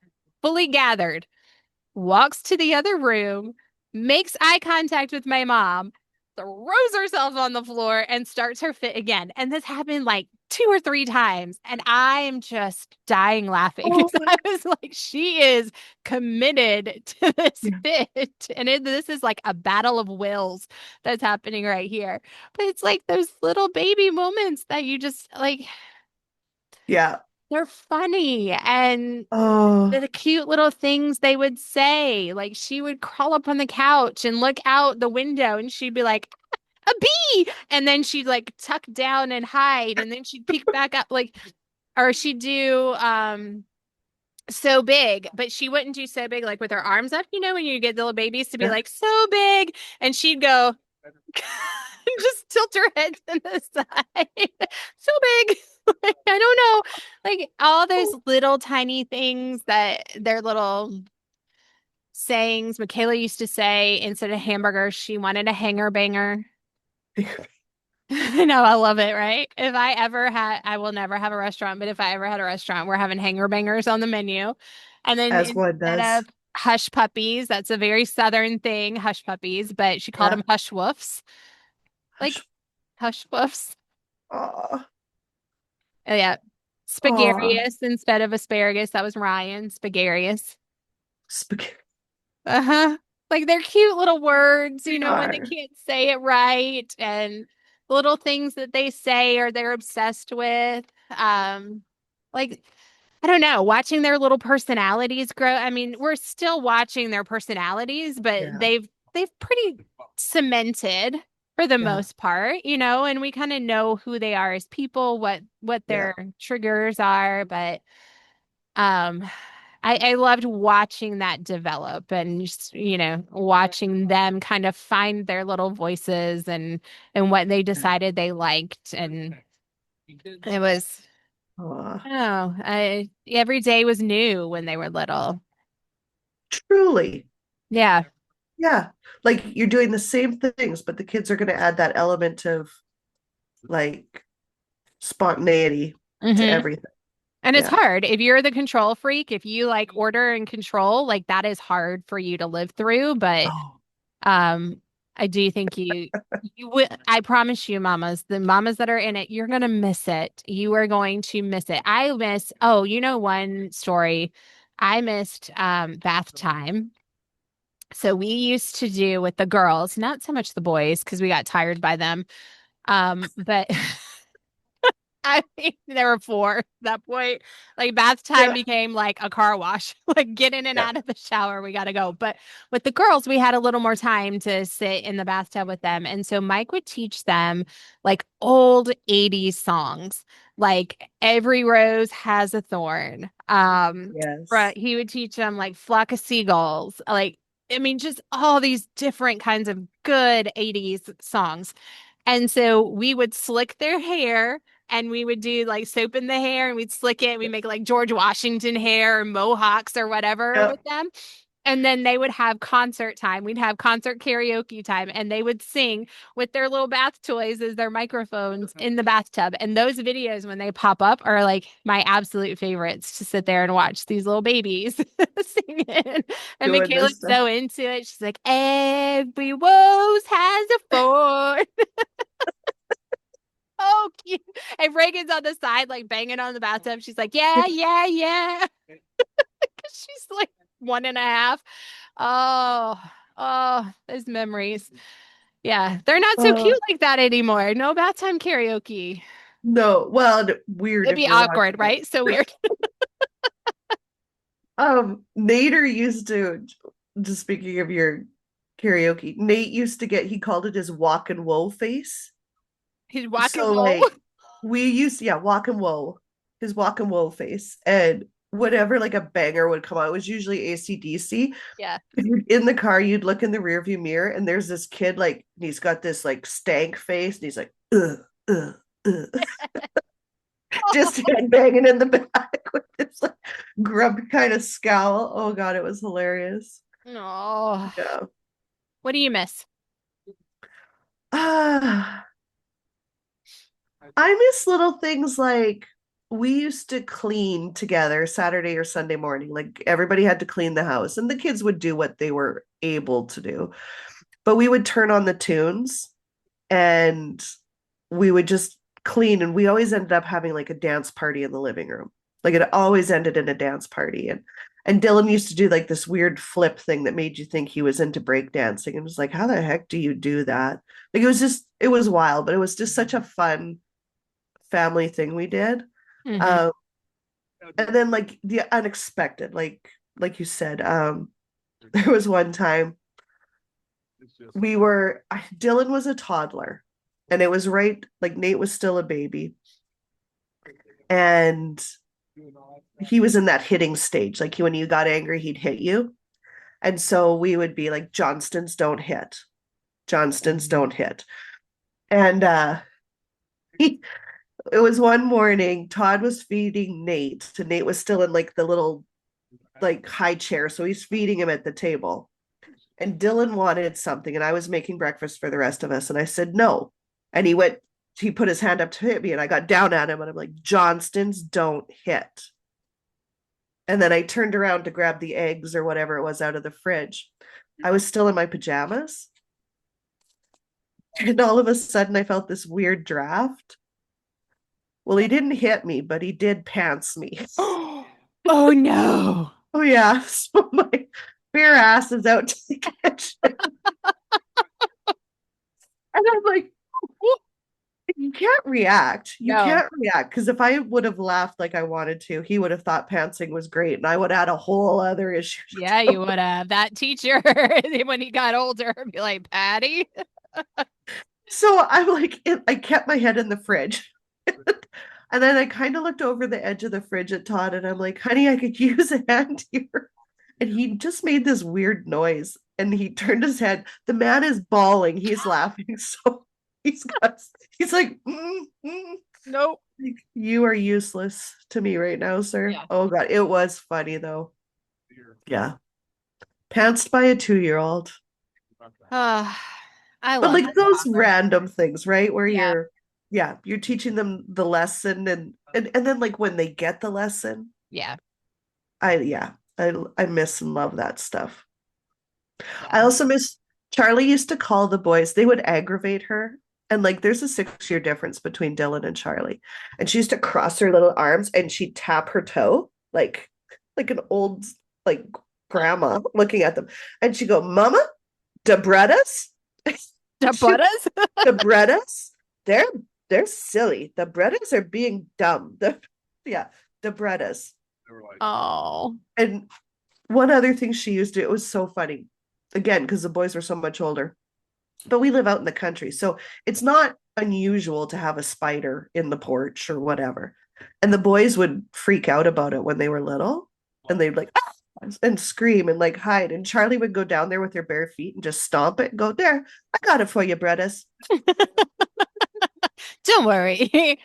B: fully gathered, walks to the other room, makes eye contact with my mom, throws herself on the floor, and starts her fit again. And this happened like 2 or 3 times. And I am just dying laughing
A: Oh
B: because
A: my,
B: I was like, she is committed to this
A: yeah.
B: fit. And this is like a battle of wills that's happening right here. But it's like those little baby moments that you just like,
A: Yeah.
B: they're funny. And
A: Oh,
B: the cute little things they would say. Like she would crawl up on the couch and look out the window and she'd be like, a bee. And then she'd like tuck down and hide. And then she'd peek back up like, or she'd do so big, but she wouldn't do so big like with her arms up, when you get little babies to be
A: yeah.
B: like so big. And she'd go just tilt her head to the side. So big. I don't know. Like all those little tiny things that they're little sayings. Michaela used to say instead of hamburger, she wanted a hanger banger. I know, I love it, right? If I ever had, I will never have a restaurant, but if I ever had a restaurant, we're having hanger bangers on the menu. And then
A: As one
B: instead
A: does.
B: of hush puppies, that's a very southern thing, hush puppies, but she called
A: Yeah.
B: them hush woofs, like hush woofs.
A: Oh,
B: Oh, yeah.
A: oh,
B: Spagarius instead of asparagus. That was Ryan. Spagarius.
A: spaghetti
B: Uh-huh. Like they're cute little words, when they
A: are.
B: can't say it right and little things that they say or they're obsessed with. Like I don't know, watching their little personalities grow. I mean, we're still watching their personalities, but
A: Yeah.
B: they've pretty cemented for the
A: Yeah.
B: most part, and we kind of know who they are as people, what
A: Yeah.
B: their triggers are, but um I loved watching that develop and just, watching them kind of find their little voices and what they decided they liked. And it was,
A: Oh,
B: oh, every day was new when they were little.
A: truly.
B: Yeah.
A: Yeah. Like you're doing the same things, but the kids are going to add that element of like spontaneity to
B: hmm
A: everything.
B: And it's
A: Yeah.
B: hard. If you're the control freak, if you like order and control, like that is hard for you to live through. But
A: Oh,
B: um I do think you will. I promise you, mamas, the mamas that are in it, you're gonna miss it. You are going to miss it. I miss, oh, one story. I missed bath time. So we used to do with the girls, not so much the boys, because we got tired by them. But I mean, there were four at that point. Like bath time
A: Yeah,
B: became like a car wash. Like get in and
A: yeah,
B: out of the shower, we gotta go. But with the girls, we had a little more time to sit in the bathtub with them. And so Mike would teach them like old 80s songs, like Every Rose Has a Thorn.
A: yes.
B: He would teach them like Flock of Seagulls, like I mean, just all these different kinds of good 80s songs. And so we would slick their hair and we would do like soap in the hair and we'd slick it and we'd make like George Washington hair or mohawks or whatever
A: Yep.
B: with them. And then they would have concert time. We'd have concert karaoke time and they would sing with their little bath toys as their microphones in the bathtub. And those videos, when they pop up, are like my absolute favorites to sit there and watch these little babies singing. And
A: Doing
B: Michaela's
A: this stuff.
B: so into it. She's like, every rose has a thorn. Oh, cute. And Reagan's on the side, like banging on the bathtub. She's like, yeah, yeah, yeah. She's like 1.5. Oh, those memories. Yeah, they're not so
A: Uh,
B: cute like that anymore. No bath time karaoke.
A: no, well, weird
B: It'd
A: if
B: be
A: you're watching
B: awkward,
A: it.
B: right? So weird.
A: Nader used to, just speaking of your karaoke, Nate used to get, he called it his walk and woe face.
B: He's walking
A: So
B: whoa.
A: like we used, yeah, walk and woe, his walk and woe face. And whenever like a banger would come out, it was usually AC/DC.
B: Yeah.
A: If you're in the car, you'd look in the rearview mirror and there's this kid like he's got this like stank face and he's like, uh. Just head banging in the back with this like grub kind of scowl. Oh god, it was hilarious.
B: Oh,
A: Yeah.
B: what do you miss?
A: Ah, I miss little things like we used to clean together Saturday or Sunday morning. Like everybody had to clean the house, and the kids would do what they were able to do. But we would turn on the tunes and we would just clean. And we always ended up having like a dance party in the living room. Like it always ended in a dance party. And Dylan used to do like this weird flip thing that made you think he was into breakdancing. And it was like, how the heck do you do that? Like it was wild, but it was just such a fun family thing we did.
B: Hmm.
A: Um, and then like the unexpected, like you said, there was one time Dylan was a toddler, and it was right like Nate was still a baby, and he was in that hitting stage. Like when you got angry, he'd hit you. And so we would be like, Johnstons don't hit. Johnstons don't hit. And he, it was one morning, Todd was feeding Nate. And Nate was still in like the little like high chair. So he's feeding him at the table. And Dylan wanted something, and I was making breakfast for the rest of us. And I said no. And he put his hand up to hit me, and I got down at him, and I'm like, Johnstons don't hit. And then I turned around to grab the eggs or whatever it was out of the fridge. I was still in my pajamas. And all of a sudden, I felt this weird draft. Well, he didn't hit me, but he did pants me.
B: Oh no.
A: Oh, yeah. So my bare ass is out to the kitchen. And I'm like, you can't react. You
B: No.
A: can't react. Because if I would have laughed like I wanted to, he would have thought pantsing was great. And I would add a whole other issue.
B: Yeah, you would have. That teacher, when he got older, be like, Patty.
A: So I'm like, I kept my head in the fridge. And then I kind of looked over the edge of the fridge at Todd and I'm like, honey, I could use a hand here. And he just made this weird noise and he turned his head. The man is bawling. He's laughing. So he's got, he's like,
B: Nope.
A: you are useless to me right now, sir.
B: Yeah.
A: Oh God. It was funny though. Yeah. Pantsed by a 2-year-old.
B: Uh, I
A: But
B: love
A: like
B: that.
A: those random things, right? Where
B: Yeah.
A: you're teaching them the lesson and then like when they get the lesson,
B: Yeah.
A: I miss and love that stuff. I
B: Yeah.
A: also miss Charlie used to call the boys, they would aggravate her. And like there's a 6 year difference between Dylan and Charlie. And she used to cross her little arms and she'd tap her toe like an old like grandma looking at them. And she'd go, Mama, Debrettas?
B: The butters?
A: Debrettas? They're they're silly. The Brettas are being dumb. Yeah, the Brettas.
B: Oh,
A: And one other thing she used to, it was so funny. Again, because the boys were so much older. But we live out in the country. So it's not unusual to have a spider in the porch or whatever. And the boys would freak out about it when they were little. And they'd like, "Ah!" and scream and like hide. And Charlie would go down there with her bare feet and just stomp it and go, There, I got it for you, Brettas.
B: don't worry.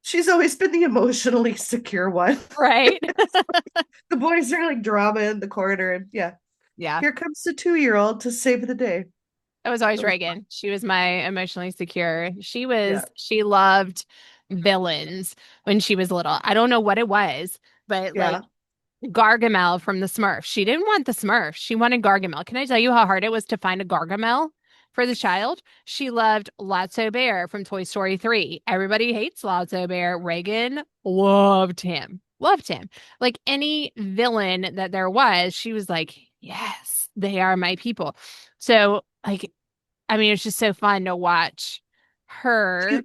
A: She's always been the emotionally secure one.
B: Right?
A: The boys are like drama in the corner. And yeah,
B: Yeah.
A: here comes the 2 year old to save the day.
B: That was always
A: That was,
B: Reagan. She was my emotionally secure.
A: yeah,
B: She loved villains when she was little. I don't know what it was, but like
A: yeah.
B: Gargamel from the Smurfs. She didn't want the Smurfs. She wanted Gargamel. Can I tell you how hard it was to find a Gargamel for the child? She loved Lotso Bear from Toy Story 3. Everybody hates Lotso Bear. Reagan loved him. Loved him. Like any villain that there was, she was like, yes, they are my people. So, like, I mean, it's just so fun to watch her.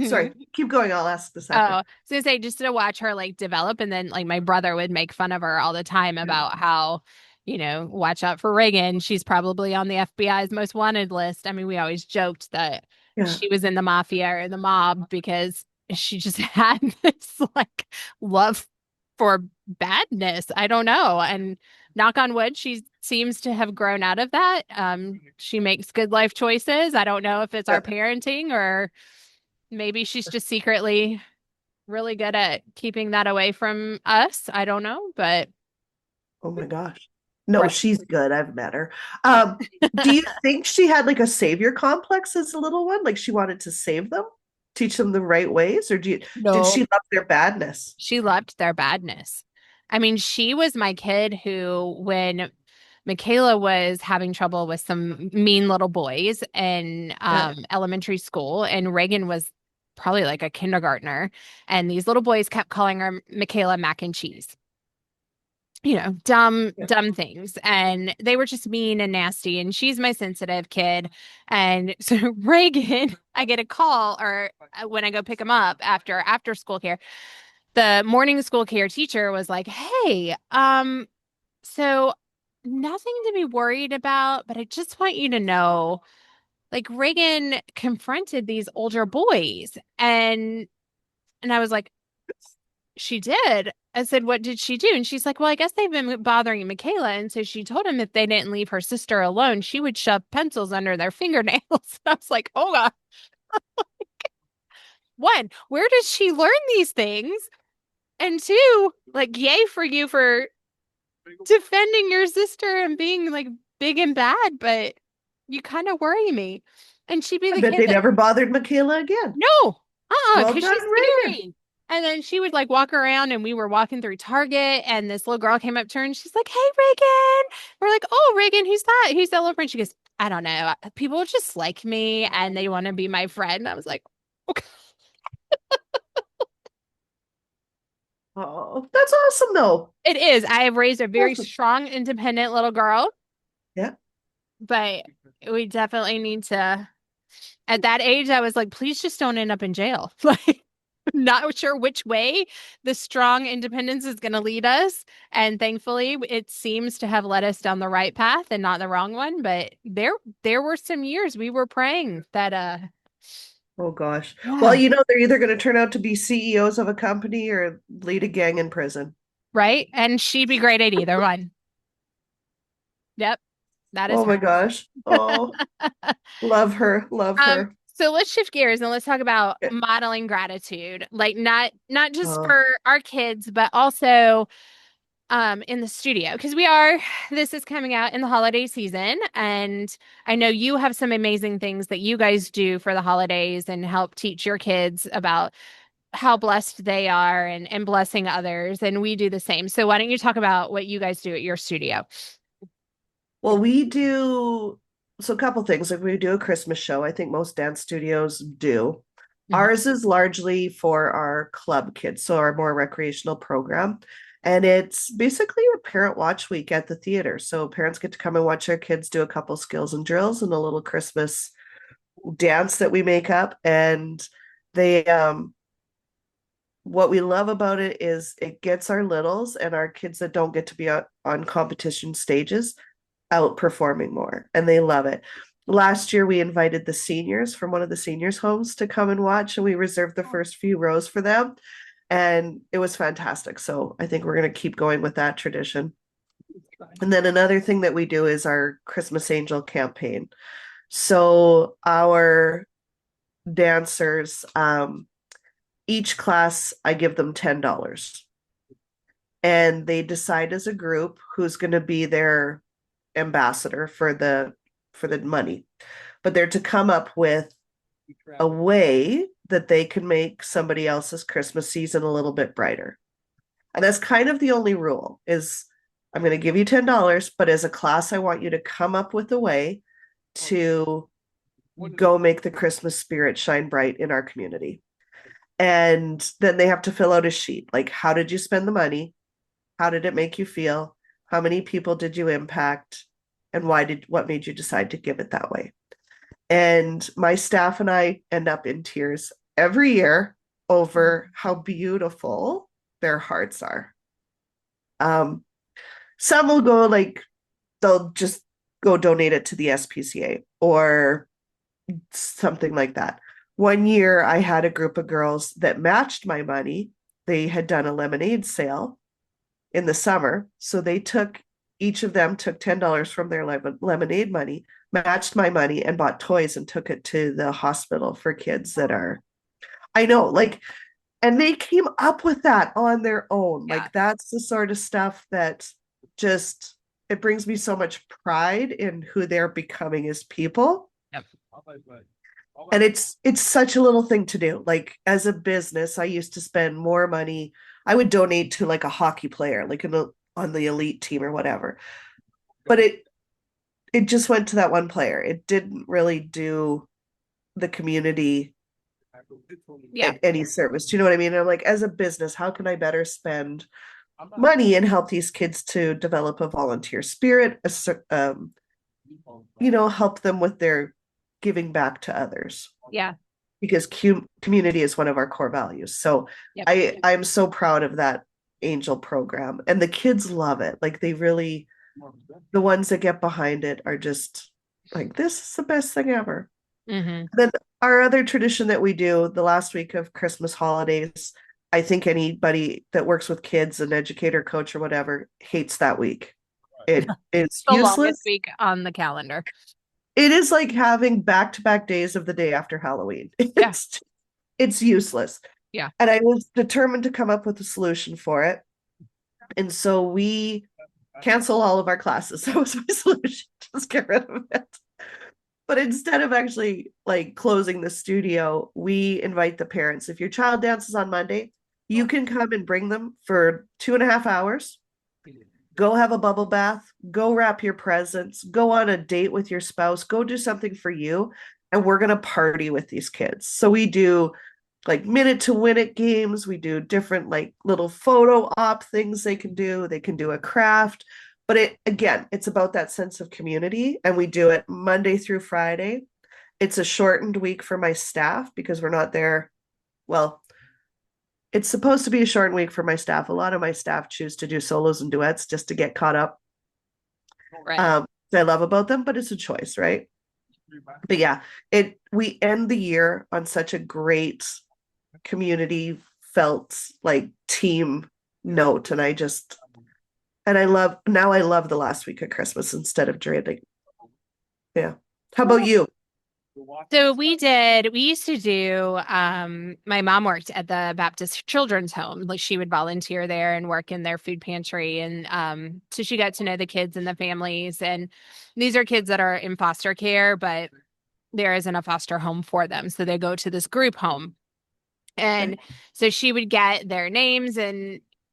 A: Sorry, keep going. I'll ask this
B: Oh,
A: after.
B: I was gonna say just to watch her like develop, and then like my brother would make fun of her all the time
A: Yeah.
B: about how, watch out for Reagan. She's probably on the FBI's most wanted list. I mean, we always joked that
A: Yeah.
B: she was in the mafia or the mob because she just had this like love for badness. I don't know. And knock on wood, she seems to have grown out of that. She makes good life choices. I don't know if it's our
A: Yeah.
B: parenting or maybe she's just secretly really good at keeping that away from us. I don't know, but
A: Oh my gosh. No,
B: right.
A: she's good. I've met her. Do you think she had like a savior complex as a little one? Like she wanted to save them, teach them the right ways, or did
B: No,
A: she love their badness?
B: she loved their badness. I mean, she was my kid who, when Michaela was having trouble with some mean little boys in
A: Yeah.
B: elementary school, and Reagan was probably like a kindergartner, and these little boys kept calling her Michaela mac and cheese. Dumb,
A: Yeah.
B: dumb things. And they were just mean and nasty. And she's my sensitive kid. And so Reagan, I get a call or when I go pick him up after school care, the morning school care teacher was like, Hey, so nothing to be worried about, but I just want you to know, like Reagan confronted these older boys. And I was like, she did. I said, what did she do? And she's like, well, I guess they've been bothering Michaela. And so she told him if they didn't leave her sister alone, she would shove pencils under their fingernails. I was like, oh God. One, where does she learn these things? And two, like, yay for you for defending your sister and being like big and bad, but you kind of worry me. And she'd be
A: I
B: the
A: bet
B: kid
A: they
B: that
A: never bothered Michaela again.
B: no,
A: Well
B: because
A: done,
B: she's
A: Reagan.
B: scary. And then she would like walk around and we were walking through Target and this little girl came up to her and she's like, Hey, Reagan. We're like, Oh, Reagan, who's that? Who's that little friend? She goes, I don't know. People just like me and they want to be my friend. I was like, okay.
A: Oh, that's awesome though.
B: It is. I have raised a very
A: Awesome.
B: strong, independent little girl,
A: Yeah.
B: but we definitely need to. At that age, I was like, please just don't end up in jail. Like, not sure which way the strong independence is going to lead us. And thankfully, it seems to have led us down the right path and not the wrong one. But there were some years we were praying that
A: Oh gosh. Well,
B: yeah,
A: you know, they're either going to turn out to be CEOs of a company or lead a gang in prison.
B: right. And she'd be great at either one. Yep, that is
A: Oh my
B: her.
A: gosh. Oh, love her. Love her.
B: So let's shift gears and let's talk about
A: Yeah.
B: modeling gratitude. Like not just
A: Oh,
B: for our kids, but also in the studio because this is coming out in the holiday season and I know you have some amazing things that you guys do for the holidays and help teach your kids about how blessed they are and blessing others and we do the same. So why don't you talk about what you guys do at your studio?
A: Well, we do so a couple things. Like we do a Christmas show. I think most dance studios do.
B: Mhm.
A: Ours is largely for our club kids, so our more recreational program. And it's basically a parent watch week at the theater. So parents get to come and watch their kids do a couple skills and drills and a little Christmas dance that we make up. And they what we love about it is it gets our littles and our kids that don't get to be on competition stages outperforming more, and they love it. Last year, we invited the seniors from one of the seniors' homes to come and watch, and we reserved the first few rows for them. And it was fantastic. So I think we're going to keep going with that tradition. And then another thing that we do is our Christmas Angel campaign. So our dancers, each class, I give them $10. And they decide as a group who's going to be their ambassador for the money, but they're to come up with a way that they can make somebody else's Christmas season a little bit brighter. And that's kind of the only rule is I'm going to give you $10, but as a class, I want you to come up with a way to go make the Christmas spirit shine bright in our community. And then they have to fill out a sheet like, how did you spend the money? How did it make you feel? How many people did you impact? And what made you decide to give it that way? And my staff and I end up in tears every year over how beautiful their hearts are. Um, some will go like they'll just go donate it to the SPCA or something like that. One year I had a group of girls that matched my money. They had done a lemonade sale in the summer. So they took each of them took $10 from their lemonade money, matched my money, and bought toys and took it to the hospital for kids that are, I know, like, and they came up with that on their own.
B: Yeah.
A: Like, that's the sort of stuff that just, it brings me so much pride in who they're becoming as people.
B: Yep.
A: And it's such a little thing to do. Like as a business, I used to spend more money. I would donate to like a hockey player, like on the elite team or whatever. But it just went to that one player. It didn't really do the community
B: Yeah.
A: any service. Do you know what I mean? And I'm like, as a business, how can I better spend money and help these kids to develop a volunteer spirit, help them with their giving back to others
B: Yeah.
A: because community is one of our core values. So
B: Yep.
A: I'm so proud of that angel program, and the kids love it. Like they really, the ones that get behind it are just like, this is the best thing ever.
B: Hmm.
A: Then our other tradition that we do the last week of Christmas holidays, I think anybody that works with kids, an educator, coach, or whatever, hates that week. It is
B: The longest
A: useless.
B: week on the calendar.
A: It is like having back-to-back days of the day after Halloween.
B: Yeah.
A: It's useless.
B: Yeah.
A: And I was determined to come up with a solution for it. And so we cancel all of our classes. That was my solution. Just get rid of it. But instead of actually like closing the studio, we invite the parents. If your child dances on Monday, you can come and bring them for 2.5 hours. Go have a bubble bath, go wrap your presents, go on a date with your spouse, go do something for you. And we're going to party with these kids. So we do like minute to win it games. We do different like little photo op things they can do. They can do a craft. But it's about that sense of community. And we do it Monday through Friday. It's a shortened week for my staff because we're not there. Well, it's supposed to be a short week for my staff. A lot of my staff choose to do solos and duets just to get caught up.
B: Right.
A: I love about them, but it's a choice, right? But yeah, we end the year on such a great community felt like team note. And I love the last week of Christmas instead of dreading. Yeah. How about you?
B: So we used to do, my mom worked at the Baptist Children's Home. Like she would volunteer there and work in their food pantry. And so she got to know the kids and the families. And these are kids that are in foster care, but there isn't a foster home for them. So they go to this group home. And so she would get their names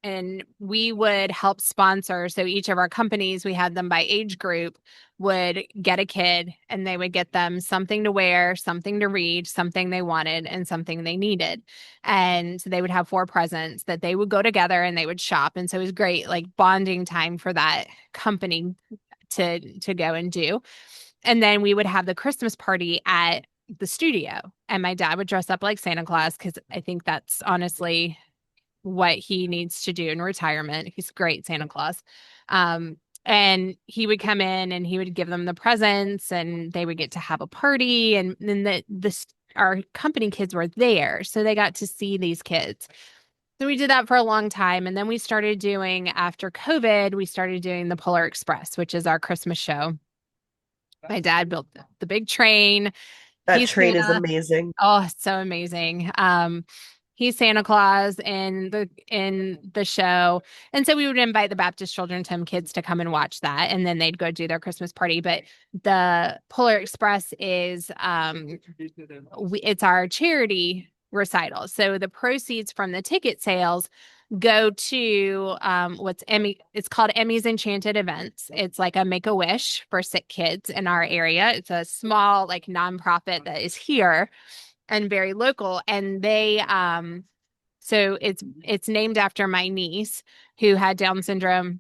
B: and we would help sponsor. So each of our companies, we had them by age group, would get a kid and they would get them something to wear, something to read, something they wanted, and something they needed. And they would have four presents that they would go together and they would shop. And so it was great, like bonding time for that company to go and do. And then we would have the Christmas party at the studio. And my dad would dress up like Santa Claus because I think that's honestly what he needs to do in retirement. He's great Santa Claus. Um, and he would come in and he would give them the presents and they would get to have a party. And then our company kids were there. So they got to see these kids. So we did that for a long time. And then we started doing, after COVID, we started doing the Polar Express, which is our Christmas show. My dad built the big train.
A: That
B: He's
A: train is
B: Santa.
A: amazing.
B: Oh, it's so amazing. He's Santa Claus in the show. And so we would invite the Baptist Children's Home kids to come and watch that. And then they'd go do their Christmas party. But the Polar Express is it's our charity recital. So the proceeds from the ticket sales go to what's Emmy, it's called Emmy's Enchanted Events. It's like a make-a-wish for sick kids in our area. It's a small like nonprofit that is here and very local. And they so it's named after my niece who had Down syndrome.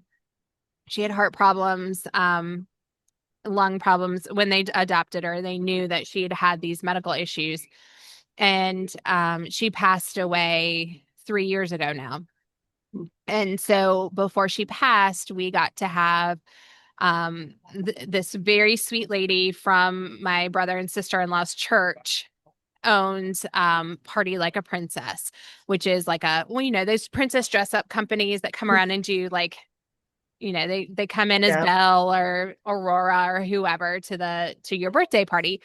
B: She had heart problems, lung problems. When they adopted her, they knew that she had had these medical issues. And she passed away 3 years ago now. And so before she passed, we got to have this very sweet lady from my brother and sister-in-law's church owns Party Like a Princess, which is like those princess dress up companies that come around and do like, they come in as
A: Yeah.
B: Belle or Aurora or whoever to your birthday party.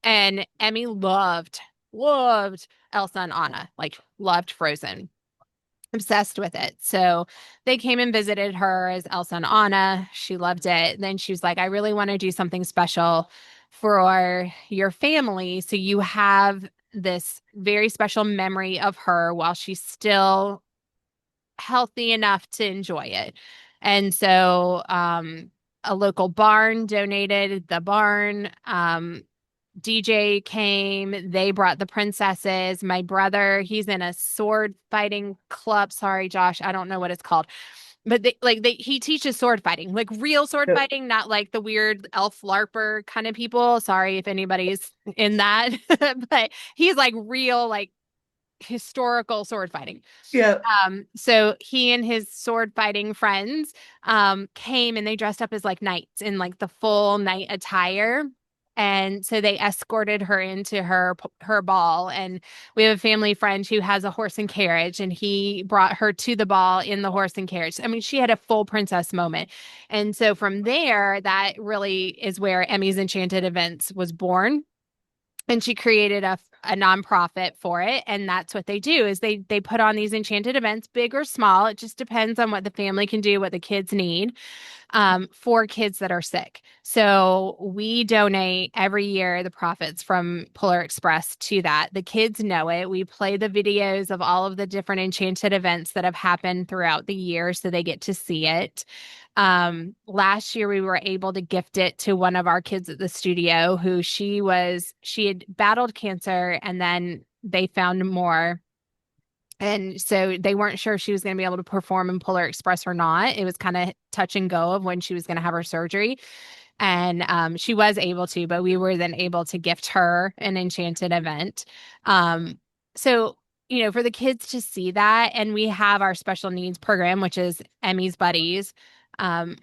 B: And Emmy loved Elsa and Anna, like loved Frozen, obsessed with it. So they came and visited her as Elsa and Anna. She loved it. Then she was like, I really want to do something special for your family. So you have this very special memory of her while she's still healthy enough to enjoy it. And so a local barn donated the barn. DJ came, they brought the princesses. My brother, he's in a sword fighting club. Sorry, Josh, I don't know what it's called. But he teaches sword fighting, like real sword
A: Yep.
B: fighting, not like the weird elf larper kind of people. Sorry if anybody's in that. But he's like real, like historical sword fighting.
A: Yeah.
B: So he and his sword fighting friends came and they dressed up as like knights in like the full knight attire. And so they escorted her into her ball. And we have a family friend who has a horse and carriage, and he brought her to the ball in the horse and carriage. I mean, she had a full princess moment. And so from there, that really is where Emmy's Enchanted Events was born. And she created a nonprofit for it, and that's what they do is they put on these enchanted events, big or small. It just depends on what the family can do, what the kids need, for kids that are sick. So we donate every year the profits from Polar Express to that. The kids know it. We play the videos of all of the different enchanted events that have happened throughout the year, so they get to see it. Last year we were able to gift it to one of our kids at the studio who she had battled cancer and then they found more. And so they weren't sure if she was going to be able to perform in Polar Express or not. It was kind of touch and go of when she was going to have her surgery. And she was able to, but we were then able to gift her an enchanted event. So, for the kids to see that, and we have our special needs program, which is Emmy's Buddies. Um,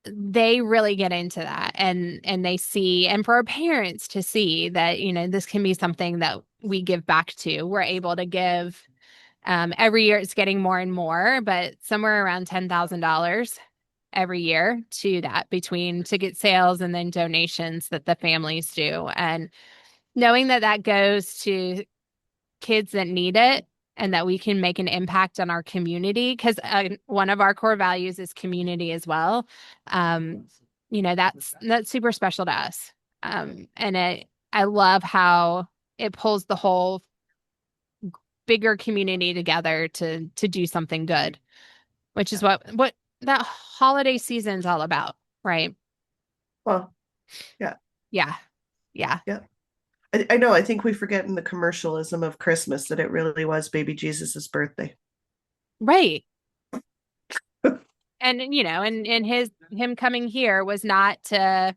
B: they really get into that and they see, and for our parents to see that, this can be something that we give back to. We're able to give every year it's getting more and more, but somewhere around $10,000 every year to that between ticket sales and then donations that the families do. And knowing that that goes to kids that need it and that we can make an impact on our community, because one of our core values is community as well. That's super special to us. And I love how it pulls the whole bigger community together to do something good, which is
A: Yeah.
B: what that holiday season's all about, right?
A: Well, yeah.
B: Yeah. Yeah.
A: Yeah. I know. I think we forget in the commercialism of Christmas that it really was baby Jesus's birthday.
B: Right. And and him coming here was not to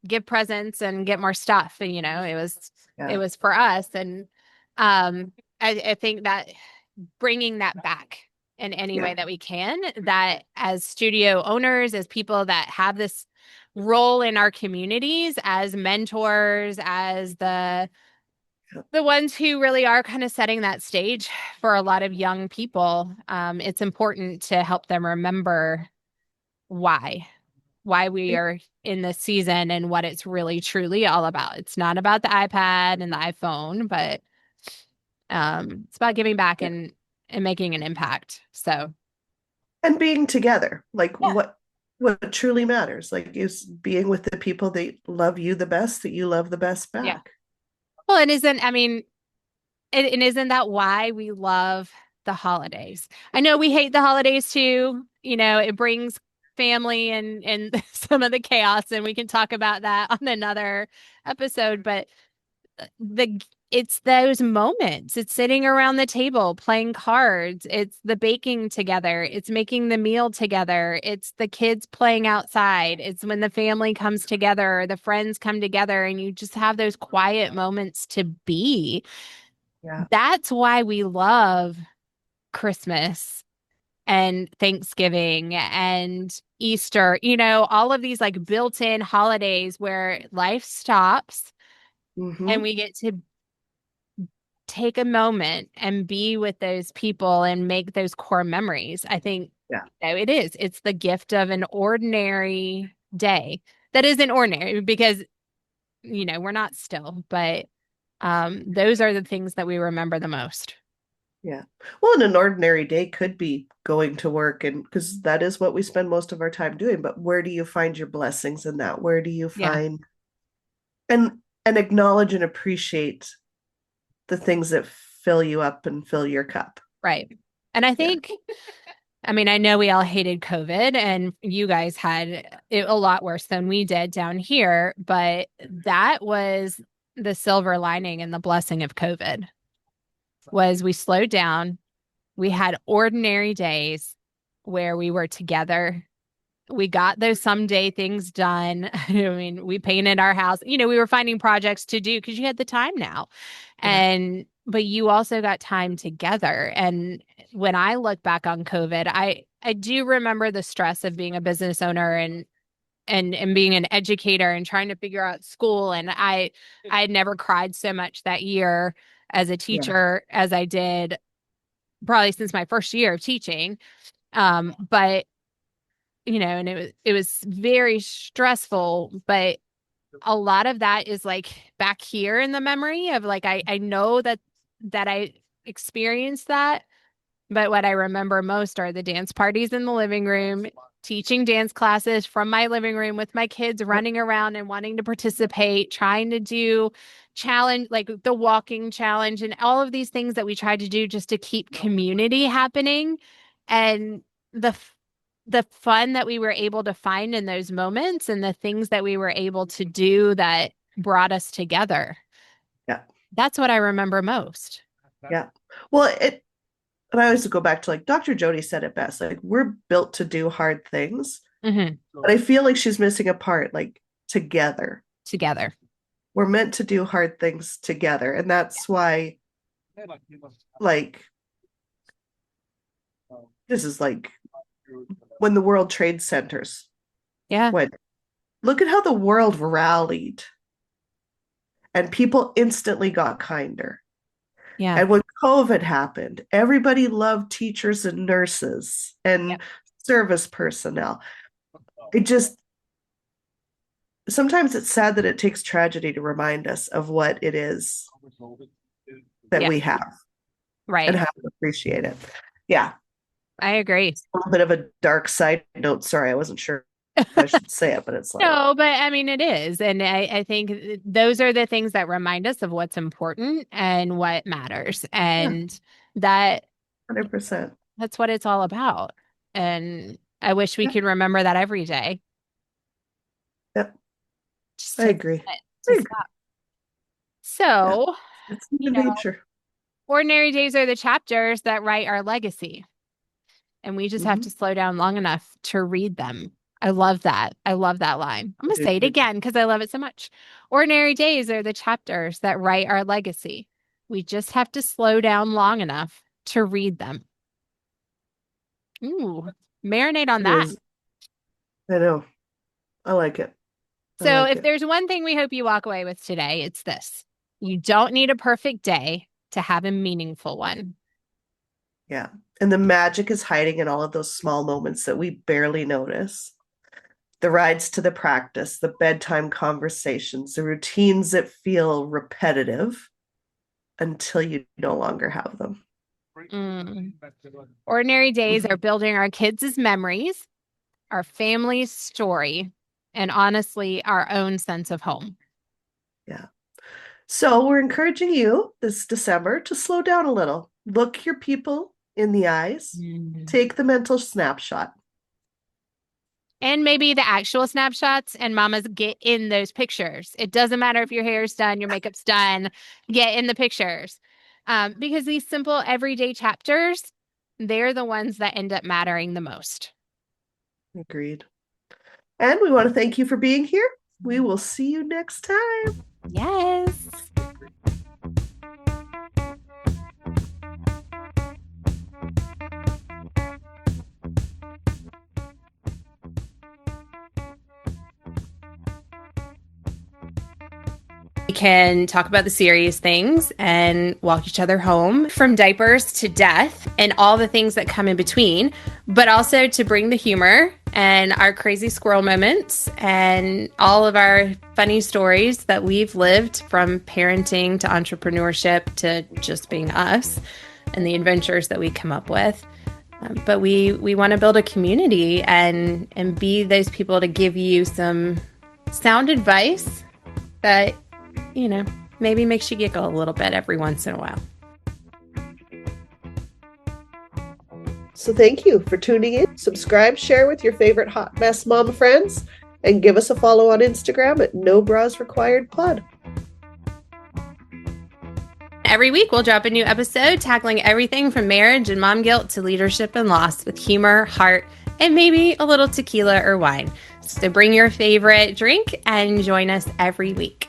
B: give presents and get more stuff. And it
A: Yeah.
B: was for us. And I think that bringing that back in any
A: Yeah.
B: way that we can, that as studio owners, as people that have this role in our communities, as mentors, as the ones who really are kind of setting that stage for a lot of young people, it's important to help them remember why we are in this season and what it's really truly all about. It's not about the iPad and the iPhone, but it's about giving back
A: Yeah.
B: and making an impact. So
A: And being together, like
B: yeah,
A: what truly matters, like is being with the people that love you the best, that you love the best
B: yeah.
A: back.
B: Well, and isn't I mean, and isn't that why we love the holidays? I know we hate the holidays too. It brings family and some of the chaos, and we can talk about that on another episode. But the it's those moments. It's sitting around the table playing cards. It's the baking together. It's making the meal together. It's the kids playing outside. It's when the family comes together, the friends come together, and you just have those quiet moments to be.
A: Yeah.
B: That's why we love Christmas and Thanksgiving and Easter, all of these like built-in holidays where life stops and
A: Mm-hmm.
B: we get to take a moment and be with those people and make those core memories. I think
A: Yeah.
B: it is. It's the gift of an ordinary day that isn't ordinary because, we're not still, but those are the things that we remember the most.
A: Yeah. Well, and an ordinary day could be going to work, and because that is what we spend most of our time doing, but where do you find your blessings in that? Where do you
B: Yeah,
A: find and acknowledge and appreciate the things that fill you up and fill your cup?
B: right. And I
A: Yeah.
B: think, I mean, I know we all hated COVID and you guys had it a lot worse than we did down here, but that was the silver lining and the blessing of COVID was we slowed down. We had ordinary days where we were together. We got those someday things done. I mean, we painted our house. We were finding projects to do because you had the time now.
A: Yeah.
B: But you also got time together. And when I look back on COVID, I do remember the stress of being a business owner and being an educator and trying to figure out school. And I had never cried so much that year as a
A: Yeah.
B: teacher as I did probably since my first year of teaching. But and it was very stressful, but a lot of that is like back here in the memory of like I know that I experienced that, but what I remember most are the dance parties in the living room, teaching dance classes from my living room with my kids
A: Yep.
B: running around and wanting to participate, trying to do challenge like the walking challenge and all of these things that we tried to do just to keep community happening and the the fun that we were able to find in those moments and the things that we were able to do that brought us together.
A: Yeah.
B: That's what I remember most.
A: Yeah. Well, and I always go back to like Dr. Jody said it best, like we're built to do hard things,
B: Hmm.
A: but I feel like she's missing a part, like together.
B: Together.
A: We're meant to do hard things together. And that's why, like, this is like when the World Trade Centers
B: Yeah.
A: went, look at how the world rallied and people instantly got kinder.
B: Yeah.
A: And when COVID happened, everybody loved teachers and nurses and
B: Yep.
A: service personnel. It just, sometimes it's sad that it takes tragedy to remind us of what it is that
B: Yeah.
A: we have and
B: Right.
A: how to appreciate it. Yeah.
B: I agree.
A: A little bit of a dark side note. Sorry, I wasn't sure I should say it, but it's like,
B: No, but I mean, it is. And I think those are the things that remind us of what's important and what matters.
A: yeah,
B: And that
A: 100%.
B: that's what it's all about. And I wish we
A: Yeah,
B: could remember that every day.
A: yep,
B: Just
A: I
B: take
A: agree.
B: it
A: I
B: to
A: agree.
B: stop.
A: Yeah,
B: So,
A: it's
B: you
A: human
B: know,
A: nature.
B: ordinary days are the chapters that write our legacy. And we just have
A: Hmm.
B: to slow down long enough to read them. I love that. I love that line. I'm
A: I
B: going to
A: do
B: say it
A: too.
B: again because I love it so much. Ordinary days are the chapters that write our legacy. We just have to slow down long enough to read them. Ooh, marinate on
A: It
B: that.
A: is. I know. I like it. I
B: So,
A: like
B: if
A: it.
B: there's one thing we hope you walk away with today, it's this: you don't need a perfect day to have a meaningful one.
A: Yeah. And the magic is hiding in all of those small moments that we barely notice. The rides to the practice, the bedtime conversations, the routines that feel repetitive until you no longer have them.
B: Mm. Ordinary days are
A: Mhm.
B: building our kids' memories, our family's story, and honestly, our own sense of home.
A: Yeah. So we're encouraging you this December to slow down a little. Look your people in the eyes.
B: Mm.
A: Take the mental snapshot.
B: And maybe the actual snapshots and mamas get in those pictures. It doesn't matter if your hair's done, your makeup's done, get in the pictures. Because these simple everyday chapters, they're the ones that end up mattering the most.
A: Agreed. And we want to thank you for being here. We will see you next time.
B: Yes. We can talk about the serious things and walk each other home from diapers to death and all the things that come in between, but also to bring the humor and our crazy squirrel moments and all of our funny stories that we've lived from parenting to entrepreneurship to just being us and the adventures that we come up with. But we want to build a community and be those people to give you some sound advice that maybe makes you giggle a little bit every once in a while.
A: So thank you for tuning in. Subscribe, share with your favorite hot mess mama friends, and give us a follow on Instagram at No Bras Required Pod.
B: Every week, we'll drop a new episode tackling everything from marriage and mom guilt to leadership and loss with humor, heart, and maybe a little tequila or wine. So bring your favorite drink and join us every week.